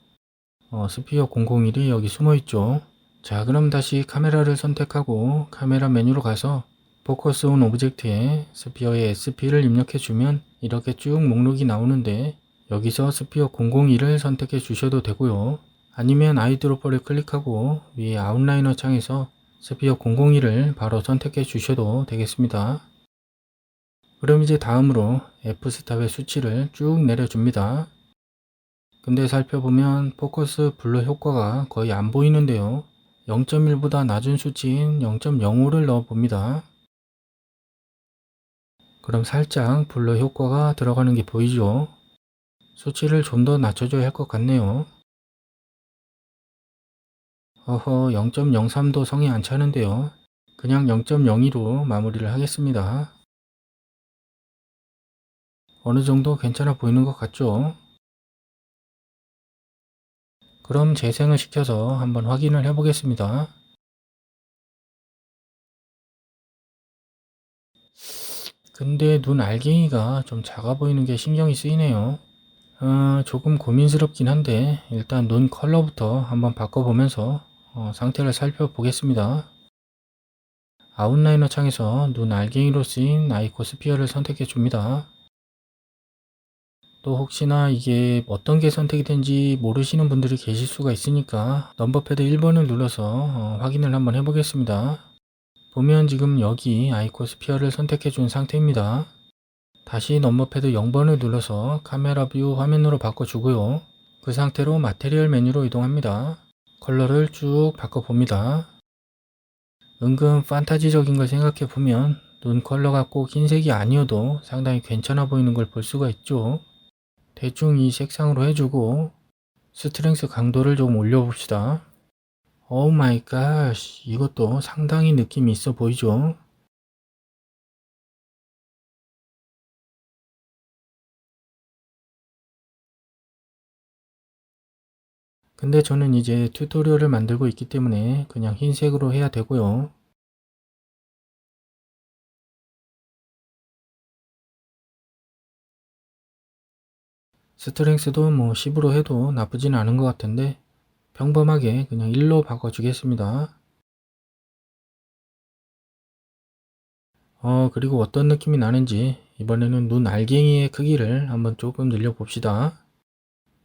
스피어 001이 여기 숨어 있죠. 자, 그럼 다시 카메라를 선택하고 카메라 메뉴로 가서 포커스 온 오브젝트에 스피어의 SP를 입력해 주면 이렇게 쭉 목록이 나오는데 여기서 스피어 001을 선택해 주셔도 되고요. 아니면 아이드로퍼를 클릭하고 위에 아웃라이너 창에서 스피어 001을 바로 선택해 주셔도 되겠습니다. 그럼 이제 다음으로 F스탑의 수치를 쭉 내려줍니다. 근데 살펴보면 포커스 블러 효과가 거의 안 보이는데요. 0.1보다 낮은 수치인 0.05를 넣어 봅니다. 그럼 살짝 블러 효과가 들어가는 게 보이죠? 수치를 좀 더 낮춰줘야 할 것 같네요. 어허, 0.03도 성이 안 차는데요. 그냥 0.02로 마무리를 하겠습니다. 어느 정도 괜찮아 보이는 것 같죠? 그럼 재생을 시켜서 한번 확인을 해 보겠습니다. 근데 눈 알갱이가 좀 작아 보이는 게 신경이 쓰이네요. 조금 고민스럽긴 한데 일단 눈 컬러부터 한번 바꿔보면서 상태를 살펴보겠습니다. 아웃라이너 창에서 눈 알갱이로 쓰인 아이코스피어를 선택해 줍니다. 또 혹시나 이게 어떤 게 선택이 된지 모르시는 분들이 계실 수가 있으니까 넘버패드 1번을 눌러서 확인을 한번 해보겠습니다. 보면 지금 여기 아이코스피어를 선택해 준 상태입니다. 다시 넘버패드 0번을 눌러서 카메라 뷰 화면으로 바꿔주고요. 그 상태로 마테리얼 메뉴로 이동합니다. 컬러를 쭉 바꿔봅니다. 은근 판타지적인 걸 생각해보면 눈 컬러가 꼭 흰색이 아니어도 상당히 괜찮아 보이는 걸 볼 수가 있죠. 대충 이 색상으로 해주고 스트렝스 강도를 좀 올려봅시다. 오 마이 갓, 이것도 상당히 느낌이 있어 보이죠? 근데 저는 이제 튜토리얼을 만들고 있기 때문에 그냥 흰색으로 해야 되고요. 스트렝스도 뭐 10으로 해도 나쁘진 않은 것 같은데 평범하게 그냥 1로 바꿔주겠습니다. 그리고 어떤 느낌이 나는지 이번에는 눈 알갱이의 크기를 한번 조금 늘려봅시다.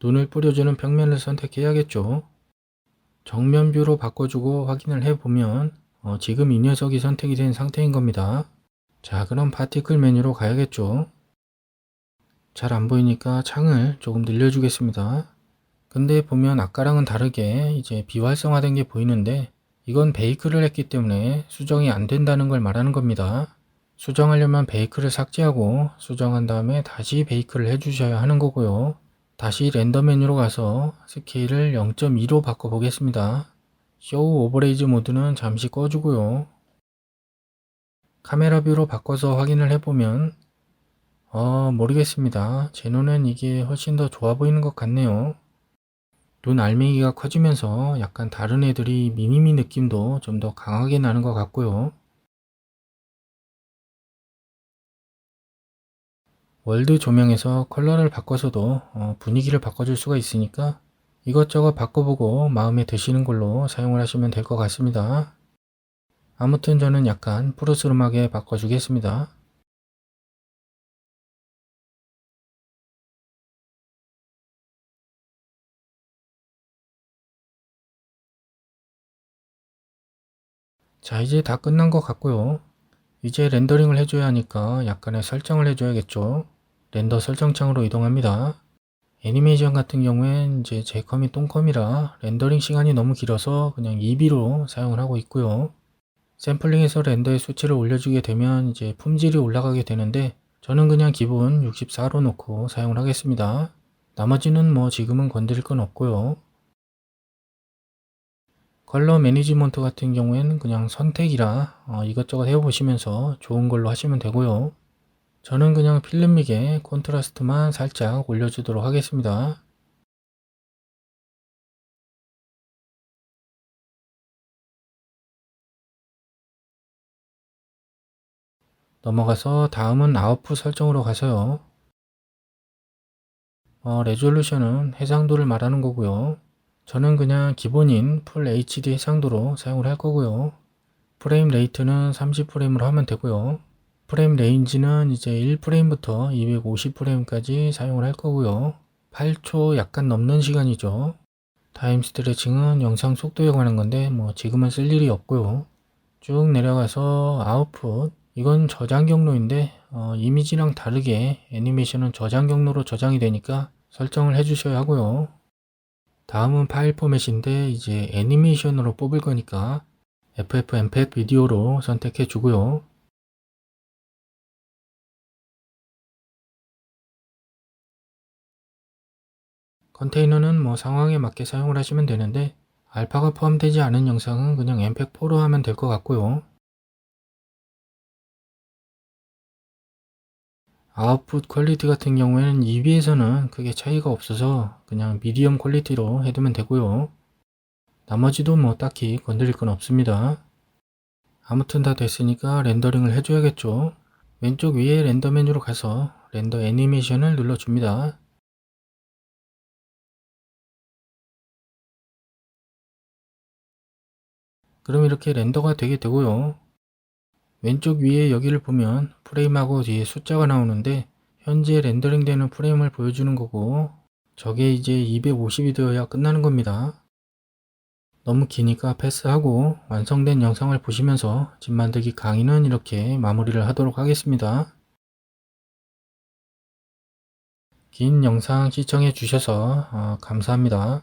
눈을 뿌려주는 평면을 선택해야겠죠. 정면 뷰로 바꿔주고 확인을 해보면 지금 이 녀석이 선택이 된 상태인 겁니다. 자, 그럼 파티클 메뉴로 가야겠죠. 잘 안 보이니까 창을 조금 늘려주겠습니다. 근데 보면 아까랑은 다르게 이제 비활성화된 게 보이는데 이건 베이크를 했기 때문에 수정이 안 된다는 걸 말하는 겁니다. 수정하려면 베이크를 삭제하고 수정한 다음에 다시 베이크를 해주셔야 하는 거고요. 다시 렌더 메뉴로 가서 스케일을 0.2로 바꿔 보겠습니다. 쇼우 오버레이즈 모드는 잠시 꺼주고요. 카메라 뷰로 바꿔서 확인을 해보면 모르겠습니다. 제 눈엔 이게 훨씬 더 좋아 보이는 것 같네요. 눈 알맹이가 커지면서 약간 다른 애들이 미니미 느낌도 좀 더 강하게 나는 것 같고요. 월드 조명에서 컬러를 바꿔서도 분위기를 바꿔줄 수가 있으니까 이것저것 바꿔보고 마음에 드시는 걸로 사용을 하시면 될 것 같습니다. 아무튼 저는 약간 푸르스름하게 바꿔주겠습니다. 자, 이제 다 끝난 것 같고요. 이제 렌더링을 해줘야 하니까 약간의 설정을 해줘야겠죠. 렌더 설정창으로 이동합니다. 애니메이션 같은 경우엔 이제 제 컴이 똥컴이라 렌더링 시간이 너무 길어서 그냥 2B로 사용을 하고 있고요. 샘플링에서 렌더의 수치를 올려주게 되면 이제 품질이 올라가게 되는데 저는 그냥 기본 64로 놓고 사용을 하겠습니다. 나머지는 뭐 지금은 건드릴 건 없고요. 컬러 매니지먼트 같은 경우에는 그냥 선택이라 이것저것 해보시면서 좋은 걸로 하시면 되고요. 저는 그냥 필름믹에 콘트라스트만 살짝 올려주도록 하겠습니다. 넘어가서 다음은 아웃풋 설정으로 가서요. 레졸루션은 해상도를 말하는 거고요. 저는 그냥 기본인 풀 HD 해상도로 사용을 할 거고요. 프레임 레이트는 30프레임으로 하면 되고요. 프레임 레인지는 이제 1프레임부터 250프레임까지 사용을 할 거고요. 8초 약간 넘는 시간이죠. 타임 스트레칭은 영상 속도에 관한 건데 뭐 지금은 쓸 일이 없고요. 쭉 내려가서 아웃풋, 이건 저장 경로인데 이미지랑 다르게 애니메이션은 저장 경로로 저장이 되니까 설정을 해주셔야 하고요. 다음은 파일 포맷인데 이제 애니메이션으로 뽑을 거니까 FFmpeg 비디오로 선택해 주고요. 컨테이너는 뭐 상황에 맞게 사용을 하시면 되는데 알파가 포함되지 않은 영상은 그냥 mpeg4로 하면 될 것 같고요. 아웃풋 퀄리티 같은 경우에는 EB에서는 크게 차이가 없어서 그냥 미디엄 퀄리티로 해두면 되고요. 나머지도 뭐 딱히 건드릴 건 없습니다. 아무튼 다 됐으니까 렌더링을 해줘야겠죠. 왼쪽 위에 렌더 메뉴로 가서 렌더 애니메이션을 눌러줍니다. 그럼 이렇게 렌더가 되게 되고요. 왼쪽 위에 여기를 보면 프레임하고 뒤에 숫자가 나오는데 현재 렌더링 되는 프레임을 보여주는 거고 저게 이제 250이 되어야 끝나는 겁니다. 너무 기니까 패스하고 완성된 영상을 보시면서 집 만들기 강의는 이렇게 마무리를 하도록 하겠습니다. 긴 영상 시청해 주셔서 감사합니다.